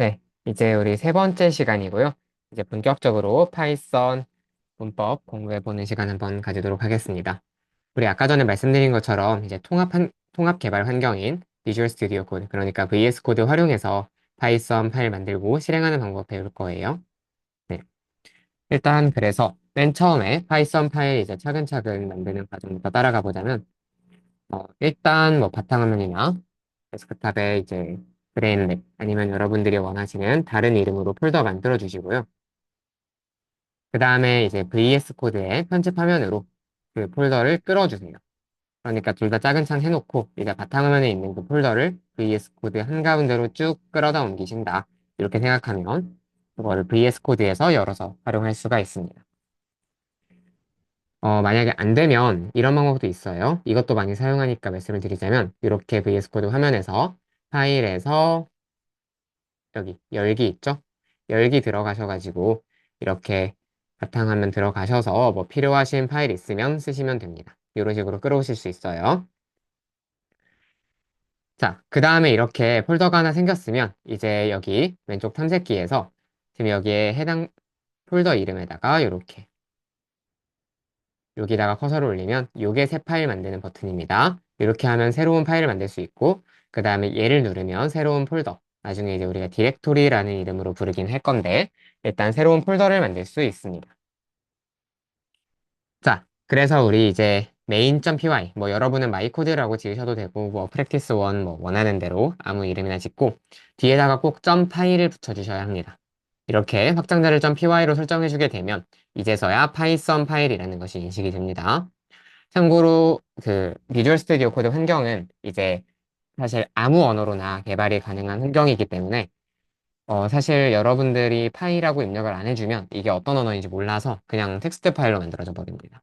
네, 이제 우리 세 번째 시간이고요. 이제 본격적으로 파이썬 문법 공부해보는 시간 한번 가지도록 하겠습니다. 우리 아까 전에 말씀드린 것처럼 이제 통합 개발 환경인 비주얼 스튜디오 코드, 그러니까 VS 코드 활용해서 파이썬 파일 만들고 실행하는 방법 배울 거예요. 네, 일단 그래서 맨 처음에 파이썬 파일 이제 차근차근 만드는 과정부터 따라가 보자면, 일단 뭐 바탕화면이나 데스크탑에 이제 브레인랩 아니면 여러분들이 원하시는 다른 이름으로 폴더 만들어 주시고요. 그 다음에 이제 VS 코드에 편집 화면으로 그 폴더를 끌어주세요. 그러니까 둘 다 작은 창 해놓고 이제 바탕화면에 있는 그 폴더를 VS 코드 한가운데로 쭉 끌어다 옮기신다. 이렇게 생각하면 그거를 VS 코드에서 열어서 활용할 수가 있습니다. 만약에 안 되면 이런 방법도 있어요. 이것도 많이 사용하니까 말씀을 드리자면 이렇게 VS 코드 화면에서 파일에서 여기 열기 있죠? 열기 들어가셔가지고 이렇게 바탕화면 들어가셔서 뭐 필요하신 파일 있으면 쓰시면 됩니다. 이런 식으로 끌어오실 수 있어요. 자, 그 다음에 이렇게 폴더가 하나 생겼으면 이제 여기 왼쪽 탐색기에서 지금 여기에 해당 폴더 이름에다가 이렇게 여기다가 커서를 올리면 이게 새 파일 만드는 버튼입니다. 이렇게 하면 새로운 파일을 만들 수 있고 그 다음에 얘를 누르면 새로운 폴더, 나중에 이제 우리가 디렉토리라는 이름으로 부르긴 할 건데 일단 새로운 폴더를 만들 수 있습니다. 자, 그래서 우리 이제 main.py, 뭐 여러분은 마이코드라고 지으셔도 되고 뭐 practice1 뭐 원하는 대로 아무 이름이나 짓고 뒤에다가 꼭 점 파일을 붙여주셔야 합니다. 이렇게 확장자를 .py로 설정해주게 되면 이제서야 파이썬 파일이라는 것이 인식이 됩니다. 참고로 그 비주얼 스튜디오 코드 환경은 이제 사실 아무 언어로나 개발이 가능한 환경이기 때문에 사실 여러분들이 파일하고 입력을 안 해주면 이게 어떤 언어인지 몰라서 그냥 텍스트 파일로 만들어져 버립니다.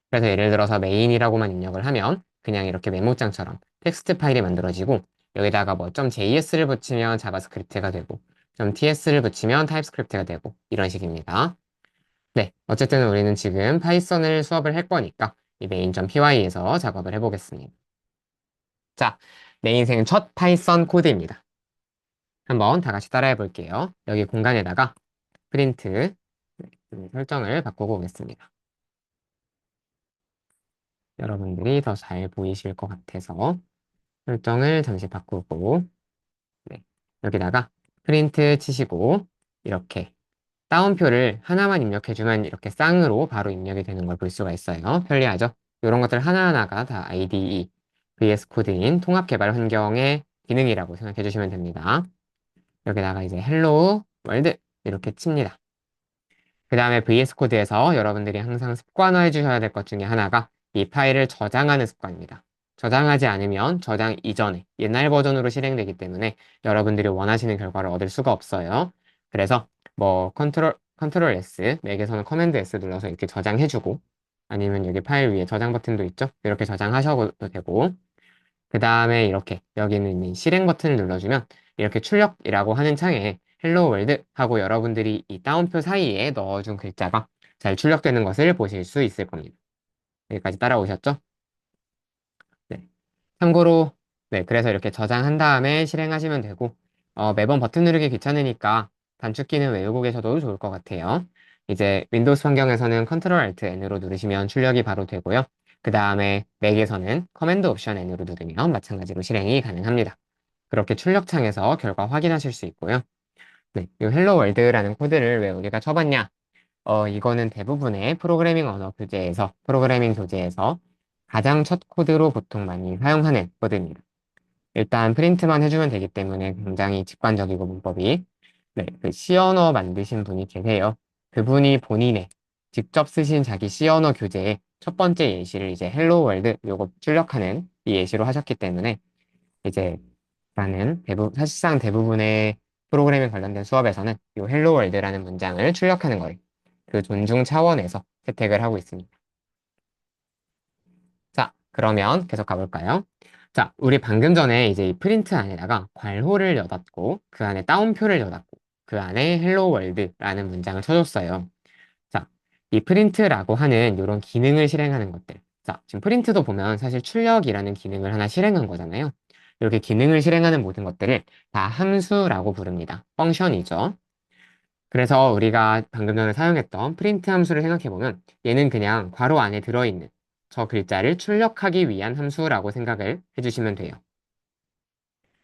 그래서 예를 들어서 메인이라고만 입력을 하면 그냥 이렇게 메모장처럼 텍스트 파일이 만들어지고 여기다가 뭐 .js를 붙이면 자바스크립트가 되고 .ts를 붙이면 타입스크립트가 되고 이런 식입니다. 네, 어쨌든 우리는 지금 파이썬을 수업을 할 거니까 이 main.py에서 작업을 해보겠습니다. 자, 내 인생 첫 파이썬 코드입니다. 한번 다 같이 따라해 볼게요. 여기 공간에다가 프린트 설정을 바꾸고 오겠습니다. 여러분들이 더 잘 보이실 것 같아서 설정을 잠시 바꾸고, 네, 여기다가 프린트 치시고 이렇게 따옴표를 하나만 입력해주면 이렇게 쌍으로 바로 입력이 되는 걸 볼 수가 있어요. 편리하죠? 이런 것들 하나하나가 다 IDE, VS 코드인 통합 개발 환경의 기능이라고 생각해 주시면 됩니다. 여기다가 이제 헬로우 월드 이렇게 칩니다. 그 다음에 VS 코드에서 여러분들이 항상 습관화해 주셔야 될 것 중에 하나가 이 파일을 저장하는 습관입니다. 저장하지 않으면 저장 이전에 옛날 버전으로 실행되기 때문에 여러분들이 원하시는 결과를 얻을 수가 없어요. 그래서 뭐 컨트롤 S, 맥에서는 커맨드 S 눌러서 이렇게 저장해주고 아니면 여기 파일 위에 저장 버튼도 있죠. 이렇게 저장하셔도 되고 그 다음에 이렇게 여기는 있는 실행 버튼을 눌러주면 이렇게 출력이라고 하는 창에 헬로 월드 하고 여러분들이 이 따옴표 사이에 넣어준 글자가 잘 출력되는 것을 보실 수 있을 겁니다. 여기까지 따라오셨죠? 네. 참고로, 네, 그래서 이렇게 저장한 다음에 실행하시면 되고, 매번 버튼 누르기 귀찮으니까 단축키는 외우고 계셔도 좋을 것 같아요. 이제 윈도우스 환경에서는 컨트롤 알트 N으로 누르시면 출력이 바로 되고요. 그 다음에 맥에서는 커맨드 옵션 N으로 누르면 마찬가지로 실행이 가능합니다. 그렇게 출력창에서 결과 확인하실 수 있고요. 네, 이 헬로 월드라는 코드를 왜 우리가 쳐봤냐? 이거는 대부분의 프로그래밍 교재에서 가장 첫 코드로 보통 많이 사용하는 코드입니다. 일단 프린트만 해주면 되기 때문에 굉장히 직관적이고 문법이. 네, 그 C 언어 만드신 분이 계세요. 그분이 본인의 직접 쓰신 자기 C 언어 교재에 첫 번째 예시를 이제 헬로 월드 요거 출력하는 이 예시로 하셨기 때문에 이제 사실상 대부분의 프로그래밍 관련된 수업에서는 이 헬로 월드라는 문장을 출력하는 거예요. 그 존중 차원에서 채택을 하고 있습니다. 자, 그러면 계속 가볼까요? 자, 우리 방금 전에 이제 이 프린트 안에다가 괄호를 넣어놨고, 그 안에 따옴표를 넣어놨고, 그 안에 헬로 월드라는 문장을 쳐줬어요. 자, 이 프린트라고 하는 이런 기능을 실행하는 것들. 자, 지금 프린트도 보면 사실 출력이라는 기능을 하나 실행한 거잖아요. 이렇게 기능을 실행하는 모든 것들을 다 함수라고 부릅니다. 펑션이죠. 그래서 우리가 방금 전에 사용했던 프린트 함수를 생각해보면 얘는 그냥 괄호 안에 들어있는 저 글자를 출력하기 위한 함수라고 생각을 해주시면 돼요.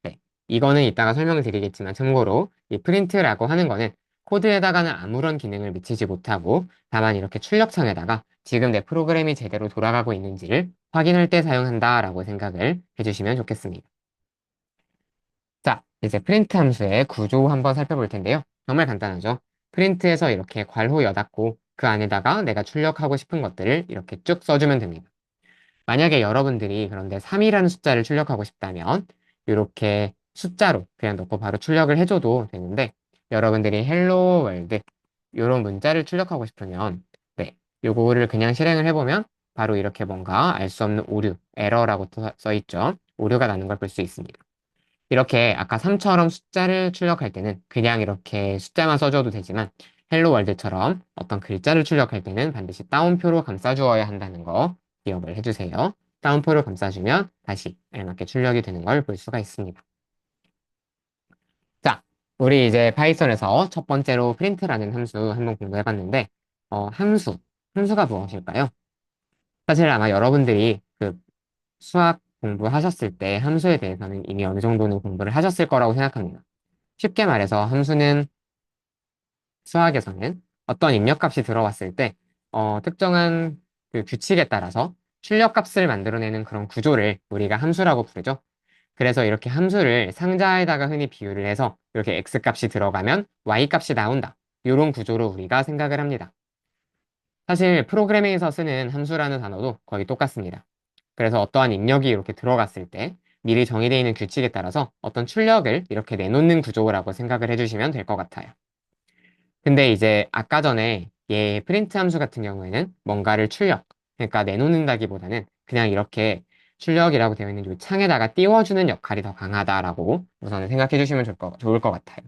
네. 이거는 이따가 설명을 드리겠지만 참고로 이 프린트라고 하는 거는 코드에다가는 아무런 기능을 미치지 못하고 다만 이렇게 출력창에다가 지금 내 프로그램이 제대로 돌아가고 있는지를 확인할 때 사용한다라고 생각을 해주시면 좋겠습니다. 자, 이제 프린트 함수의 구조 한번 살펴볼 텐데요. 정말 간단하죠? 프린트에서 이렇게 괄호 여닫고 그 안에다가 내가 출력하고 싶은 것들을 이렇게 쭉 써주면 됩니다. 만약에 여러분들이 그런데 3이라는 숫자를 출력하고 싶다면 이렇게 숫자로 그냥 넣고 바로 출력을 해줘도 되는데 여러분들이 헬로 월드 이런 문자를 출력하고 싶으면 네, 요거를 그냥 실행을 해보면 바로 이렇게 뭔가 알 수 없는 오류, 에러라고 써 있죠. 오류가 나는 걸 볼 수 있습니다. 이렇게 아까 3처럼 숫자를 출력할 때는 그냥 이렇게 숫자만 써줘도 되지만 헬로 월드처럼 어떤 글자를 출력할 때는 반드시 따옴표로 감싸주어야 한다는 거 기억을 해주세요. 따옴표로 감싸주면 다시 알맞게 출력이 되는 걸 볼 수가 있습니다. 자, 우리 이제 파이썬에서 첫 번째로 프린트라는 함수 한번 공부해봤는데 함수가 무엇일까요? 사실 아마 여러분들이 그 수학 공부하셨을 때 함수에 대해서는 이미 어느 정도는 공부를 하셨을 거라고 생각합니다. 쉽게 말해서 함수는 수학에서는 어떤 입력값이 들어왔을 때 특정한 그 규칙에 따라서 출력값을 만들어내는 그런 구조를 우리가 함수라고 부르죠. 그래서 이렇게 함수를 상자에다가 흔히 비유를 해서 이렇게 x값이 들어가면 y값이 나온다. 이런 구조로 우리가 생각을 합니다. 사실 프로그래밍에서 쓰는 함수라는 단어도 거의 똑같습니다. 그래서 어떠한 입력이 이렇게 들어갔을 때 미리 정의되어 있는 규칙에 따라서 어떤 출력을 이렇게 내놓는 구조라고 생각을 해주시면 될 것 같아요. 근데 이제 아까 전에 얘 프린트 함수 같은 경우에는 뭔가를 그러니까 내놓는다기보다는 그냥 이렇게 출력이라고 되어 있는 이 창에다가 띄워주는 역할이 더 강하다라고 우선은 생각해 주시면 좋을 것 같아요.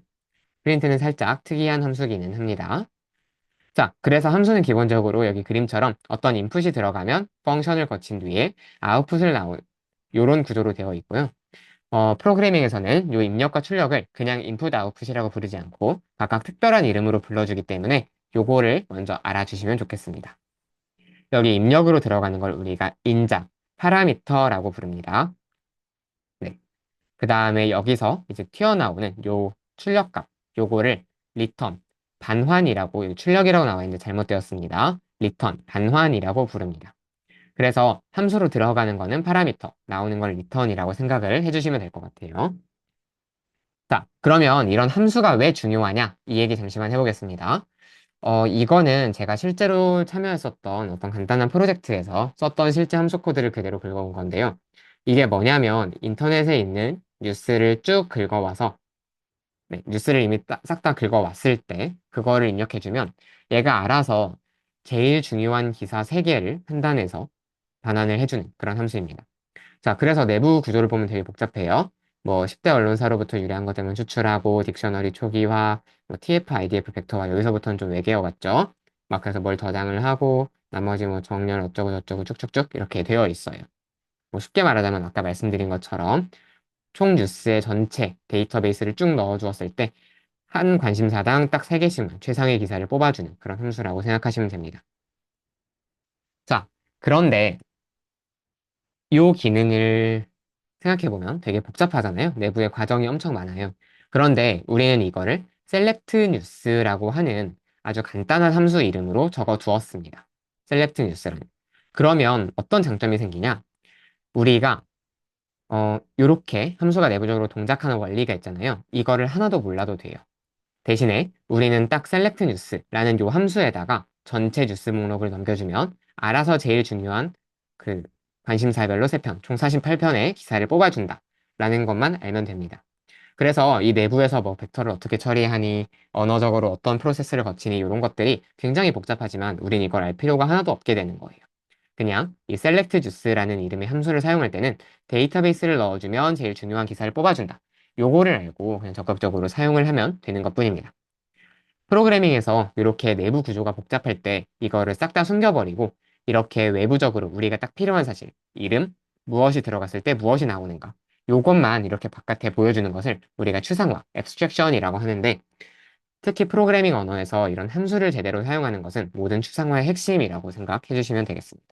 프린트는 살짝 특이한 함수기는 합니다. 자, 그래서 함수는 기본적으로 여기 그림처럼 어떤 인풋이 들어가면 펑션을 거친 뒤에 아웃풋을 나오는 이런 구조로 되어 있고요. 프로그래밍에서는 이 입력과 출력을 그냥 인풋 아웃풋이라고 부르지 않고 각각 특별한 이름으로 불러주기 때문에 요거를 먼저 알아주시면 좋겠습니다. 여기 입력으로 들어가는 걸 우리가 인자, 파라미터라고 부릅니다. 네. 그 다음에 여기서 이제 튀어나오는 요 출력값, 요거를 리턴, 반환이라고, 여기 출력이라고 나와 있는데 잘못되었습니다. 리턴, 반환이라고 부릅니다. 그래서 함수로 들어가는 거는 파라미터, 나오는 걸 리턴이라고 생각을 해주시면 될 것 같아요. 자, 그러면 이런 함수가 왜 중요하냐? 이 얘기 잠시만 해보겠습니다. 이거는 제가 실제로 참여했었던 어떤 간단한 프로젝트에서 썼던 실제 함수 코드를 그대로 긁어온 건데요. 이게 뭐냐면 인터넷에 있는 뉴스를 쭉 긁어와서 네, 뉴스를 이미 싹 다 긁어왔을 때 그거를 입력해주면 얘가 알아서 제일 중요한 기사 3개를 판단해서 반환을 해주는 그런 함수입니다. 자, 그래서 내부 구조를 보면 되게 복잡해요. 뭐 10대 언론사로부터 유래한 것들만 추출하고 딕셔너리 초기화, 뭐 TF, IDF 벡터화 여기서부터는 좀 외계어 같죠? 막 그래서 뭘 저장을 하고 나머지 뭐 정렬 어쩌고 저쩌고 쭉쭉쭉 이렇게 되어 있어요. 뭐 쉽게 말하자면 아까 말씀드린 것처럼 총 뉴스의 전체 데이터베이스를 쭉 넣어 주었을 때 한 관심사당 딱 3개씩만 최상의 기사를 뽑아주는 그런 함수라고 생각하시면 됩니다. 자, 그런데 이 기능을 생각해보면 되게 복잡하잖아요. 내부에 과정이 엄청 많아요. 그런데 우리는 이거를 select news라고 하는 아주 간단한 함수 이름으로 적어 두었습니다. select news라는. 그러면 어떤 장점이 생기냐? 우리가 요렇게 함수가 내부적으로 동작하는 원리가 있잖아요. 이거를 하나도 몰라도 돼요. 대신에 우리는 딱 select news라는 요 함수에다가 전체 뉴스 목록을 넘겨주면 알아서 제일 중요한 그 관심사별로 3편, 총 48편의 기사를 뽑아준다 라는 것만 알면 됩니다. 그래서 이 내부에서 뭐 벡터를 어떻게 처리하니, 언어적으로 어떤 프로세스를 거치니 이런 것들이 굉장히 복잡하지만 우린 이걸 알 필요가 하나도 없게 되는 거예요. 그냥 이 select juice라는 이름의 함수를 사용할 때는 데이터베이스를 넣어주면 제일 중요한 기사를 뽑아준다. 요거를 알고 그냥 적극적으로 사용을 하면 되는 것뿐입니다. 프로그래밍에서 이렇게 내부 구조가 복잡할 때 이거를 싹 다 숨겨버리고 이렇게 외부적으로 우리가 딱 필요한 사실, 이름, 무엇이 들어갔을 때 무엇이 나오는가 요것만 이렇게 바깥에 보여주는 것을 우리가 추상화, abstraction이라고 하는데 특히 프로그래밍 언어에서 이런 함수를 제대로 사용하는 것은 모든 추상화의 핵심이라고 생각해 주시면 되겠습니다.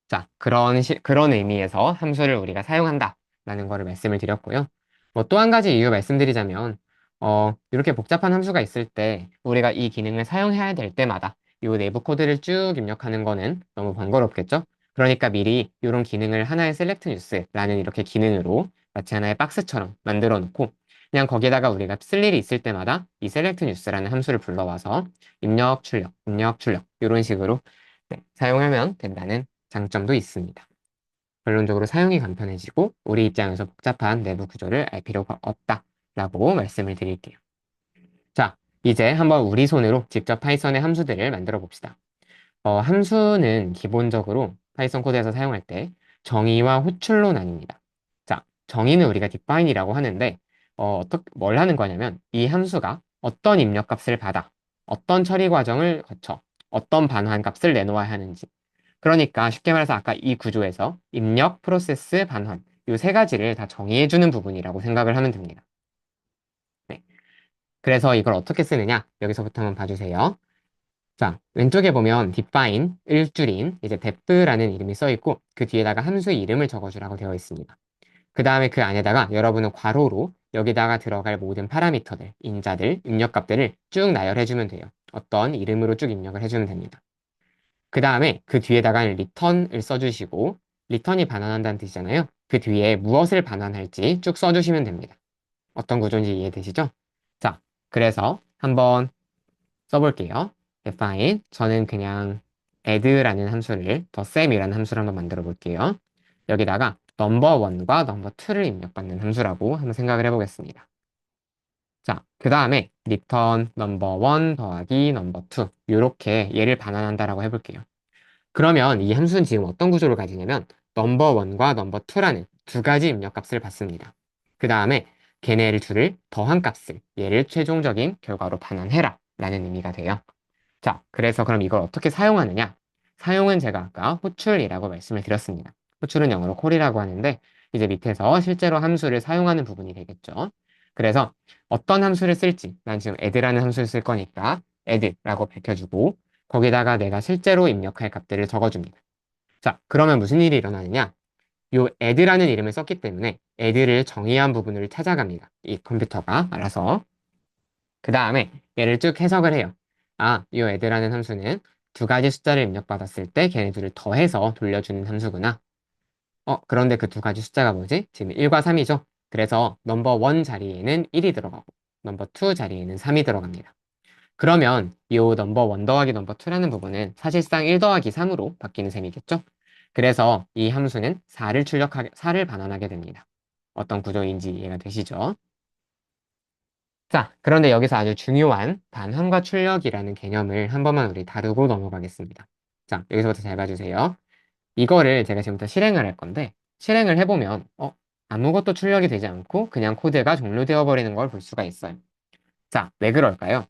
자, 그런 의미에서 함수를 우리가 사용한다라는 거를 말씀을 드렸고요. 뭐 또 한 가지 이유 말씀드리자면, 이렇게 복잡한 함수가 있을 때 우리가 이 기능을 사용해야 될 때마다 이 내부 코드를 쭉 입력하는 거는 너무 번거롭겠죠? 그러니까 미리 이런 기능을 하나의 셀렉트 뉴스라는 이렇게 기능으로 마치 하나의 박스처럼 만들어 놓고 그냥 거기에다가 우리가 쓸 일이 있을 때마다 이 셀렉트 뉴스라는 함수를 불러와서 입력, 출력, 입력, 출력 이런 식으로 네, 사용하면 된다는 장점도 있습니다. 결론적으로 사용이 간편해지고 우리 입장에서 복잡한 내부 구조를 알 필요가 없다라고 말씀을 드릴게요. 자, 이제 한번 우리 손으로 직접 파이썬의 함수들을 만들어 봅시다. 함수는 기본적으로 파이썬 코드에서 사용할 때 정의와 호출로 나뉩니다. 자, 정의는 우리가 define이라고 하는데 뭘 하는 거냐면 이 함수가 어떤 입력값을 받아 어떤 처리 과정을 거쳐 어떤 반환 값을 내놓아야 하는지 그러니까 쉽게 말해서 아까 이 구조에서 입력, 프로세스, 반환 이 세 가지를 다 정의해주는 부분이라고 생각을 하면 됩니다. 네. 그래서 이걸 어떻게 쓰느냐 여기서부터 한번 봐주세요. 자, 왼쪽에 보면 define, 일줄인 이제 def라는 이름이 써 있고 그 뒤에다가 함수의 이름을 적어주라고 되어 있습니다. 그 다음에 그 안에다가 여러분은 괄호로 여기다가 들어갈 모든 파라미터들, 인자들, 입력값들을 쭉 나열해주면 돼요. 어떤 이름으로 쭉 입력을 해주면 됩니다. 그 다음에 그 뒤에다가 return을 써주시고 return이 반환한다는 뜻이잖아요. 그 뒤에 무엇을 반환할지 쭉 써주시면 됩니다. 어떤 구조인지 이해되시죠? 자, 그래서 한번 써볼게요. define 저는 그냥 add라는 함수를 thesam이라는 함수를 한번 만들어 볼게요. 여기다가 number1과 number2를 입력받는 함수라고 한번 생각을 해보겠습니다. 자, 그 다음에 return number1 더하기 number2 이렇게 얘를 반환한다라고 해볼게요. 그러면 이 함수는 지금 어떤 구조를 가지냐면 넘버1과 넘버2라는 두 가지 입력값을 받습니다. 그 다음에 걔네를 둘을 더한 값을 얘를 최종적인 결과로 반환해라 라는 의미가 돼요. 자, 그래서 그럼 이걸 어떻게 사용하느냐? 사용은 제가 아까 호출이라고 말씀을 드렸습니다. 호출은 영어로 call이라고 하는데 이제 밑에서 실제로 함수를 사용하는 부분이 되겠죠. 그래서 어떤 함수를 쓸지 난 지금 add라는 함수를 쓸 거니까 add라고 밝혀주고 거기다가 내가 실제로 입력할 값들을 적어줍니다. 자, 그러면 무슨 일이 일어나느냐? 요 add라는 이름을 썼기 때문에 add를 정의한 부분을 찾아갑니다. 이 컴퓨터가 알아서. 그 다음에 얘를 쭉 해석을 해요. 아, 이 add라는 함수는 두 가지 숫자를 입력받았을 때 걔네들을 더해서 돌려주는 함수구나. 그런데 그 두 가지 숫자가 뭐지? 지금 1과 3이죠? 그래서 넘버 1 자리에는 1이 들어가고 넘버 2 자리에는 3이 들어갑니다. 그러면 이 넘버 1 더하기 넘버 2라는 부분은 사실상 1 더하기 3으로 바뀌는 셈이겠죠? 그래서 이 함수는 4를 반환하게 됩니다. 어떤 구조인지 이해가 되시죠? 자, 그런데 여기서 아주 중요한 반환과 출력이라는 개념을 한 번만 우리 다루고 넘어가겠습니다. 자, 여기서부터 잘 봐주세요. 이거를 제가 지금부터 실행을 할 건데, 실행을 해보면, 아무것도 출력이 되지 않고 그냥 코드가 종료되어 버리는 걸 볼 수가 있어요. 자, 왜 그럴까요?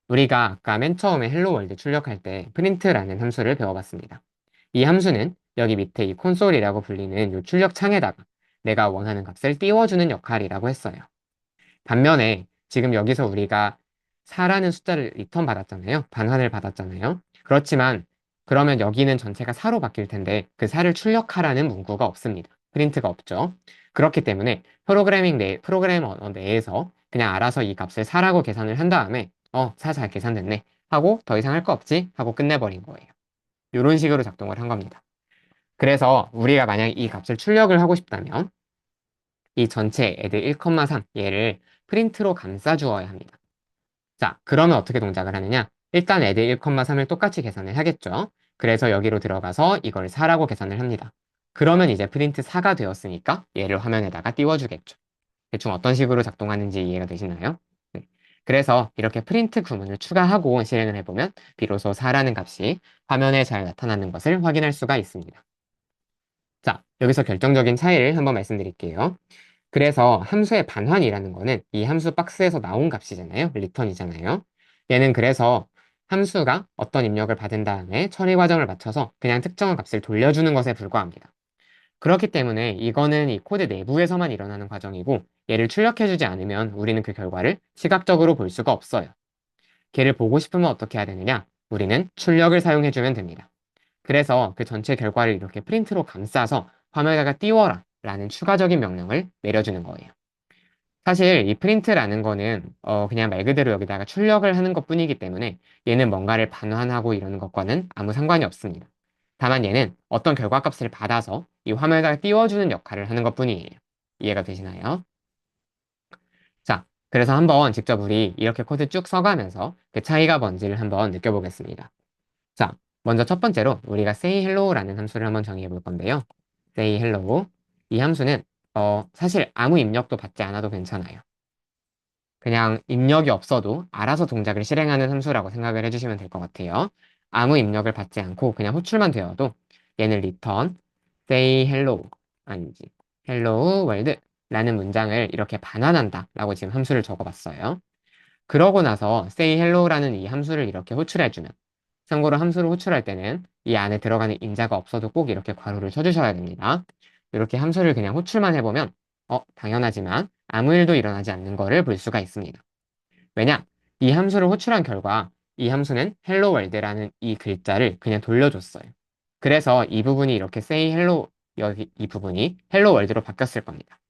우리가 아까 맨 처음에 헬로 월드 출력할 때 프린트라는 함수를 배워봤습니다. 이 함수는 여기 밑에 이 콘솔이라고 불리는 이 출력 창에다가 내가 원하는 값을 띄워주는 역할이라고 했어요. 반면에 지금 여기서 우리가 4라는 숫자를 리턴 받았잖아요. 반환을 받았잖아요. 그렇지만 그러면 여기는 전체가 4로 바뀔 텐데 그 4를 출력하라는 문구가 없습니다. 프린트가 없죠. 그렇기 때문에 프로그램 언어 내에서 그냥 알아서 이 값을 4라고 계산을 한 다음에 4 잘 계산됐네 하고 더 이상 할 거 없지 하고 끝내버린 거예요. 이런 식으로 작동을 한 겁니다. 그래서 우리가 만약 이 값을 출력을 하고 싶다면 이 전체 add 1,3 얘를 프린트로 감싸 주어야 합니다. 자, 그러면 어떻게 동작을 하느냐? 일단 add 1,3을 똑같이 계산을 하겠죠. 그래서 여기로 들어가서 이걸 4라고 계산을 합니다. 그러면 이제 프린트 4가 되었으니까 얘를 화면에다가 띄워주겠죠. 대충 어떤 식으로 작동하는지 이해가 되시나요? 네. 그래서 이렇게 프린트 구문을 추가하고 실행을 해보면 비로소 4라는 값이 화면에 잘 나타나는 것을 확인할 수가 있습니다. 자, 여기서 결정적인 차이를 한번 말씀드릴게요. 그래서 함수의 반환이라는 거는 이 함수 박스에서 나온 값이잖아요. 리턴이잖아요. 얘는 그래서 함수가 어떤 입력을 받은 다음에 처리 과정을 마쳐서 그냥 특정한 값을 돌려주는 것에 불과합니다. 그렇기 때문에 이거는 이 코드 내부에서만 일어나는 과정이고 얘를 출력해주지 않으면 우리는 그 결과를 시각적으로 볼 수가 없어요. 걔를 보고 싶으면 어떻게 해야 되느냐? 우리는 출력을 사용해주면 됩니다. 그래서 그 전체 결과를 이렇게 프린트로 감싸서 화면에다가 띄워라 라는 추가적인 명령을 내려주는 거예요. 사실 이 프린트라는 거는 그냥 말 그대로 여기다가 출력을 하는 것 뿐이기 때문에 얘는 뭔가를 반환하고 이러는 것과는 아무 상관이 없습니다. 다만 얘는 어떤 결과값을 받아서 이 화면에다가 띄워주는 역할을 하는 것 뿐이에요. 이해가 되시나요? 자, 그래서 한번 직접 우리 이렇게 코드 쭉 써가면서 그 차이가 뭔지를 한번 느껴보겠습니다. 자, 먼저 첫 번째로 우리가 say hello라는 함수를 한번 정의해 볼 건데요. say hello. 이 함수는 사실 아무 입력도 받지 않아도 괜찮아요. 그냥 입력이 없어도 알아서 동작을 실행하는 함수라고 생각을 해주시면 될 것 같아요. 아무 입력을 받지 않고 그냥 호출만 되어도 얘는 return say hello 아니지 hello world 라는 문장을 이렇게 반환한다 라고 지금 함수를 적어봤어요. 그러고 나서 say hello라는 이 함수를 이렇게 호출해주면 참고로 함수를 호출할 때는 이 안에 들어가는 인자가 없어도 꼭 이렇게 괄호를 쳐주셔야 됩니다. 이렇게 함수를 그냥 호출만 해보면 당연하지만 아무 일도 일어나지 않는 거를 볼 수가 있습니다. 왜냐? 이 함수를 호출한 결과 이 함수는 hello world라는 이 글자를 그냥 돌려줬어요. 그래서 이 부분이 이렇게 say hello 여기 이 부분이 hello world로 바뀌었을 겁니다.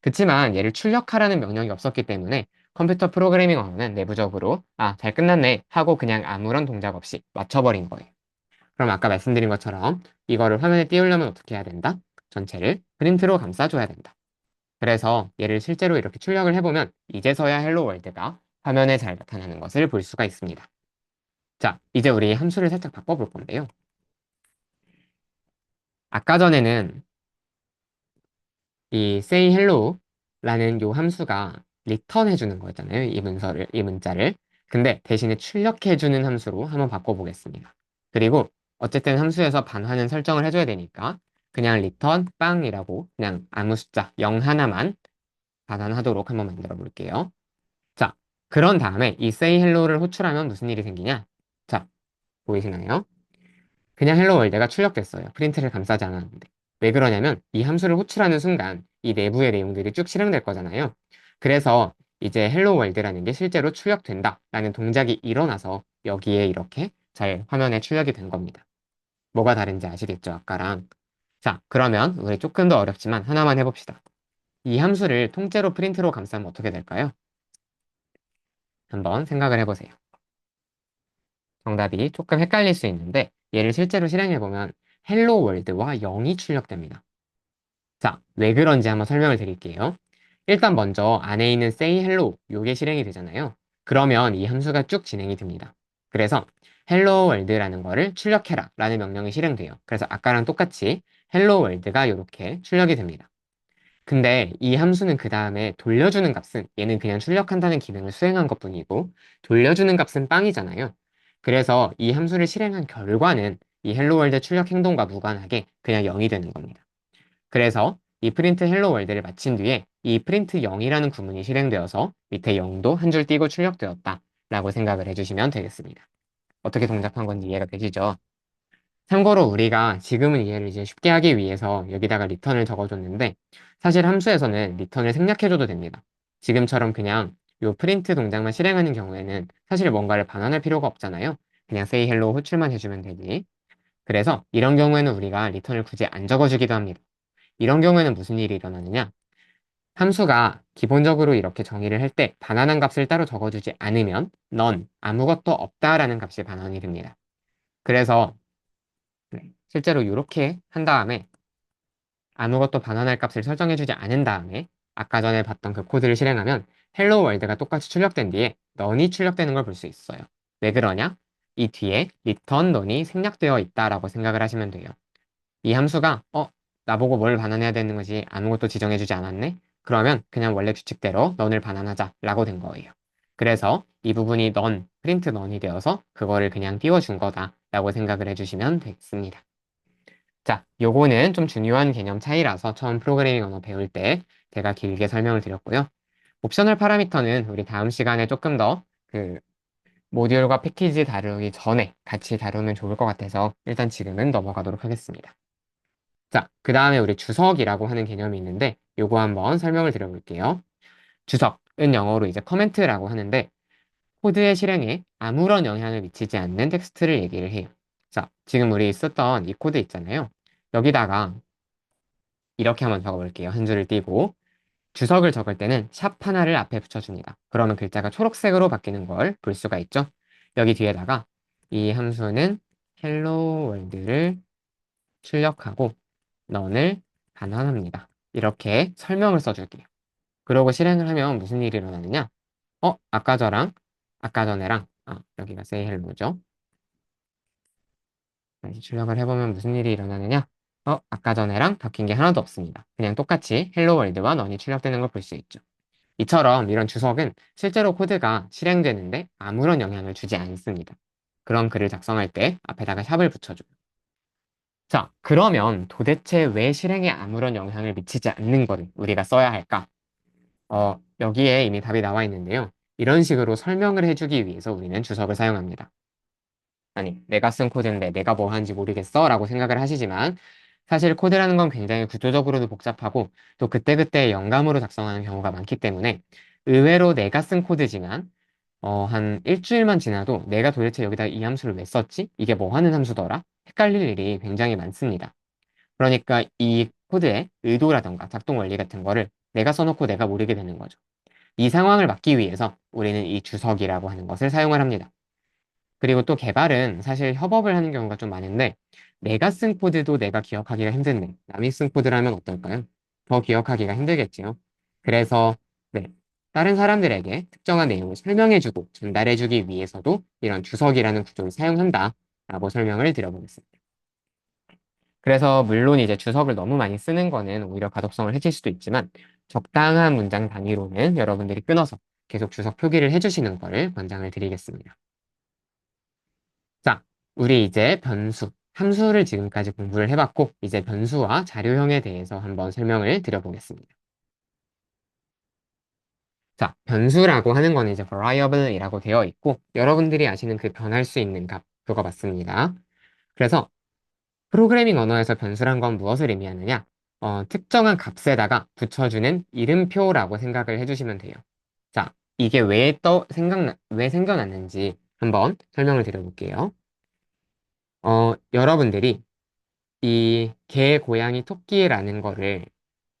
그치만 얘를 출력하라는 명령이 없었기 때문에 컴퓨터 프로그래밍 언어는 내부적으로 잘 끝났네 하고 그냥 아무런 동작 없이 맞춰버린 거예요. 그럼 아까 말씀드린 것처럼 이거를 화면에 띄우려면 어떻게 해야 된다? 전체를 프린트로 감싸줘야 된다. 그래서 얘를 실제로 이렇게 출력을 해보면 이제서야 헬로 월드가 화면에 잘 나타나는 것을 볼 수가 있습니다. 자, 이제 우리 함수를 살짝 바꿔볼 건데요. 아까 전에는 이 say hello라는 요 함수가 리턴 해주는 거였잖아요. 이 문자를. 근데 대신에 출력해주는 함수로 한번 바꿔보겠습니다. 그리고 어쨌든 함수에서 반환은 설정을 해줘야 되니까 그냥 return 빵이라고 그냥 아무 숫자 0 하나만 반환하도록 한번 만들어 볼게요. 자, 그런 다음에 이 say hello를 호출하면 무슨 일이 생기냐? 자, 보이시나요? 그냥 헬로 월드가 출력됐어요. 프린트를 감싸지 않았는데. 왜 그러냐면 이 함수를 호출하는 순간 이 내부의 내용들이 쭉 실행될 거잖아요. 그래서 이제 헬로 월드라는 게 실제로 출력된다라는 동작이 일어나서 여기에 이렇게 잘 화면에 출력이 된 겁니다. 뭐가 다른지 아시겠죠? 아까랑. 자, 그러면 우리 조금 더 어렵지만 하나만 해봅시다. 이 함수를 통째로 프린트로 감싸면 어떻게 될까요? 한번 생각을 해보세요. 정답이 조금 헷갈릴 수 있는데 얘를 실제로 실행해보면 헬로 월드와 0이 출력됩니다. 자, 왜 그런지 한번 설명을 드릴게요. 일단 먼저 안에 있는 say hello 요게 실행이 되잖아요. 그러면 이 함수가 쭉 진행이 됩니다. 그래서 hello world라는 거를 출력해라 라는 명령이 실행돼요. 그래서 아까랑 똑같이 hello world가 이렇게 출력이 됩니다. 근데 이 함수는 그 다음에 돌려주는 값은 얘는 그냥 출력한다는 기능을 수행한 것뿐이고 돌려주는 값은 빵이잖아요. 그래서 이 함수를 실행한 결과는 이 헬로 월드 출력 행동과 무관하게 그냥 0이 되는 겁니다. 그래서 이 프린트 헬로 월드를 마친 뒤에 이 프린트 0이라는 구문이 실행되어서 밑에 0도 한 줄 띄고 출력되었다 라고 생각을 해주시면 되겠습니다. 어떻게 동작한 건지 이해가 되시죠? 참고로 우리가 지금은 이해를 이제 쉽게 하기 위해서 여기다가 리턴을 적어줬는데 사실 함수에서는 리턴을 생략해줘도 됩니다. 지금처럼 그냥 요 프린트 동작만 실행하는 경우에는 사실 뭔가를 반환할 필요가 없잖아요. 그냥 say hello 호출만 해주면 되지. 그래서 이런 경우에는 우리가 리턴을 굳이 안 적어주기도 합니다. 이런 경우에는 무슨 일이 일어나느냐? 함수가 기본적으로 이렇게 정의를 할 때 반환한 값을 따로 적어주지 않으면 none, 아무것도 없다라는 값이 반환이 됩니다. 그래서 실제로 이렇게 한 다음에 아무것도 반환할 값을 설정해주지 않은 다음에 아까 전에 봤던 그 코드를 실행하면 헬로 월드가 똑같이 출력된 뒤에 넌이 출력되는 걸 볼 수 있어요. 왜 그러냐? 이 뒤에 return 넌이 생략되어 있다라고 생각을 하시면 돼요. 이 함수가 나보고 뭘 반환해야 되는 거지 아무것도 지정해주지 않았네? 그러면 그냥 원래 규칙대로 넌을 반환하자라고 된 거예요. 그래서 이 부분이 넌, 프린트 넌이 되어서 그거를 그냥 띄워준 거다라고 생각을 해주시면 되겠습니다. 자, 요거는 좀 중요한 개념 차이라서 처음 프로그래밍 언어 배울 때 제가 길게 설명을 드렸고요. 옵셔널 파라미터는 우리 다음 시간에 조금 더 그 모듈과 패키지 다루기 전에 같이 다루면 좋을 것 같아서 일단 지금은 넘어가도록 하겠습니다. 자, 그 다음에 우리 주석이라고 하는 개념이 있는데 요거 한번 설명을 드려볼게요. 주석은 영어로 이제 커멘트라고 하는데 코드의 실행에 아무런 영향을 미치지 않는 텍스트를 얘기를 해요. 자, 지금 우리 썼던 이 코드 있잖아요. 여기다가 이렇게 한번 적어볼게요. 한 줄을 띄고 주석을 적을 때는 샵 하나를 앞에 붙여줍니다. 그러면 글자가 초록색으로 바뀌는 걸 볼 수가 있죠. 여기 뒤에다가 이 함수는 헬로 월드를 출력하고 넌을 반환합니다. 이렇게 설명을 써줄게요. 그러고 실행을 하면 무슨 일이 일어나느냐? 아까 전에랑, 여기가 say hello죠. 다시 출력을 해보면 무슨 일이 일어나느냐? 아까 전에랑 바뀐 게 하나도 없습니다. 그냥 똑같이 헬로 월드와 넌이 출력되는 걸 볼 수 있죠. 이처럼 이런 주석은 실제로 코드가 실행되는데 아무런 영향을 주지 않습니다. 그런 글을 작성할 때 앞에다가 샵을 붙여줘요. 자, 그러면 도대체 왜 실행에 아무런 영향을 미치지 않는 거를 우리가 써야 할까? 여기에 이미 답이 나와 있는데요. 이런 식으로 설명을 해주기 위해서 우리는 주석을 사용합니다. 아니, 내가 쓴 코드인데 내가 뭐 하는지 모르겠어? 라고 생각을 하시지만 사실 코드라는 건 굉장히 구조적으로도 복잡하고 또 그때그때 영감으로 작성하는 경우가 많기 때문에 의외로 내가 쓴 코드지만 한 일주일만 지나도 내가 도대체 여기다 이 함수를 왜 썼지? 이게 뭐 하는 함수더라? 헷갈릴 일이 굉장히 많습니다. 그러니까 이 코드의 의도라던가 작동 원리 같은 거를 내가 써놓고 내가 모르게 되는 거죠. 이 상황을 막기 위해서 우리는 이 주석이라고 하는 것을 사용을 합니다. 그리고 또 개발은 사실 협업을 하는 경우가 좀 많은데 내가 쓴 코드도 내가 기억하기가 힘든데 남이 쓴 코드라면 어떨까요? 더 기억하기가 힘들겠지요. 그래서 네, 다른 사람들에게 특정한 내용을 설명해주고 전달해주기 위해서도 이런 주석이라는 구조를 사용한다라고 설명을 드려보겠습니다. 그래서 물론 이제 주석을 너무 많이 쓰는 거는 오히려 가독성을 해칠 수도 있지만 적당한 문장 단위로는 여러분들이 끊어서 계속 주석 표기를 해주시는 거를 권장을 드리겠습니다. 자, 우리 이제 변수, 함수를 지금까지 공부를 해봤고 이제 변수와 자료형에 대해서 한번 설명을 드려보겠습니다. 자, 변수라고 하는 건 이제 variable이라고 되어 있고 여러분들이 아시는 그 변할 수 있는 값, 그거 맞습니다. 그래서 프로그래밍 언어에서 변수란 건 무엇을 의미하느냐? 특정한 값에다가 붙여주는 이름표라고 생각을 해주시면 돼요. 자, 이게 왜 생겨났는지 한번 설명을 드려볼게요. 여러분들이 이 개, 고양이, 토끼라는 거를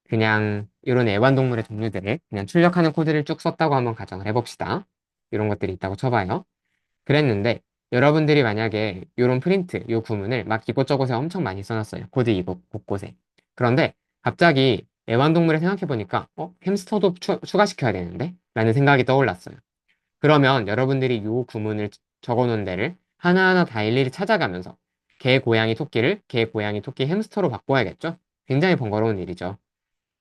그냥 이런 애완동물의 종류들을 그냥 출력하는 코드를 쭉 썼다고 한번 가정을 해봅시다. 이런 것들이 있다고 쳐봐요. 그랬는데 여러분들이 만약에 이런 프린트, 이 구문을 막 이곳저곳에 엄청 많이 써놨어요. 코드 이곳 곳곳에. 그런데 갑자기 애완동물을 생각해보니까 햄스터도 추가시켜야 되는데? 라는 생각이 떠올랐어요. 그러면 여러분들이 이 구문을 적어놓은 데를 하나하나 다 일일이 찾아가면서 개, 고양이, 토끼를 개, 고양이, 토끼, 햄스터로 바꿔야겠죠? 굉장히 번거로운 일이죠.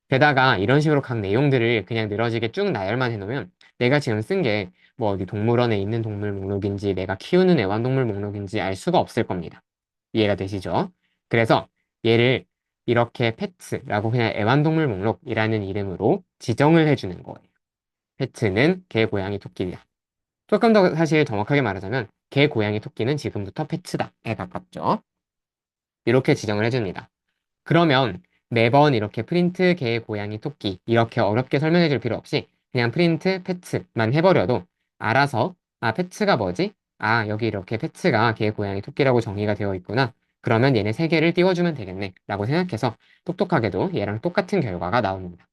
게다가 이런 식으로 각 내용들을 그냥 늘어지게 쭉 나열만 해놓으면 내가 지금 쓴 게 뭐 어디 동물원에 있는 동물 목록인지 내가 키우는 애완동물 목록인지 알 수가 없을 겁니다. 이해가 되시죠? 그래서 얘를 이렇게 페트라고 그냥 애완동물 목록이라는 이름으로 지정을 해주는 거예요. 페트는 개, 고양이, 토끼야. 조금 더 사실 정확하게 말하자면 개, 고양이, 토끼는 지금부터 페트다에 가깝죠. 이렇게 지정을 해줍니다. 그러면 매번 이렇게 프린트, 개, 고양이, 토끼 이렇게 어렵게 설명해 줄 필요 없이 그냥 프린트, 패츠만 해버려도 알아서 패츠가 뭐지? 여기 이렇게 패츠가 개, 고양이, 토끼라고 정의가 되어 있구나. 그러면 얘네 세 개를 띄워주면 되겠네 라고 생각해서 똑똑하게도 얘랑 똑같은 결과가 나옵니다.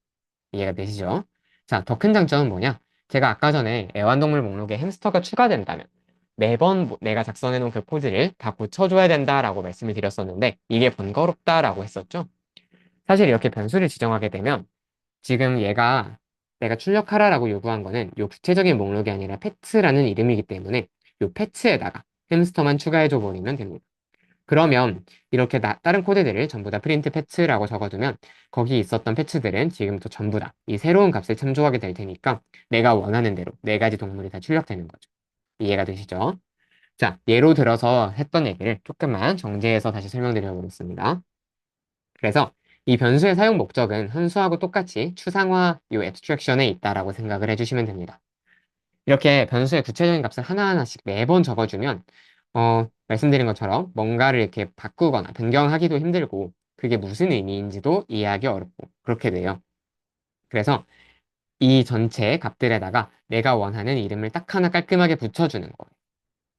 이해가 되시죠? 자, 더 큰 장점은 뭐냐? 제가 아까 전에 애완동물 목록에 햄스터가 추가된다면 매번 내가 작성해 놓은 그 코드를 다 고쳐줘야 된다라고 말씀을 드렸었는데 이게 번거롭다라고 했었죠? 사실 이렇게 변수를 지정하게 되면 지금 얘가 내가 출력하라라고 요구한 거는 요 구체적인 목록이 아니라 패츠라는 이름이기 때문에 요 패츠에다가 햄스터만 추가해줘 버리면 됩니다. 그러면 이렇게 다른 코드들을 전부 다 프린트 패치라고 적어두면 거기 있었던 패치들은 지금부터 전부 다 이 새로운 값을 참조하게 될 테니까 내가 원하는 대로 네 가지 동물이 다 출력되는 거죠. 이해가 되시죠? 자, 예로 들어서 했던 얘기를 조금만 정리해서 다시 설명드려 보겠습니다. 그래서 이 변수의 사용 목적은 함수하고 똑같이 추상화 요 앱스트랙션에 있다라고 생각을 해주시면 됩니다. 이렇게 변수의 구체적인 값을 하나하나씩 매번 적어주면 말씀드린 것처럼 뭔가를 이렇게 바꾸거나 변경하기도 힘들고 그게 무슨 의미인지도 이해하기 어렵고 그렇게 돼요. 그래서 이 전체 값들에다가 내가 원하는 이름을 딱 하나 깔끔하게 붙여주는 거예요.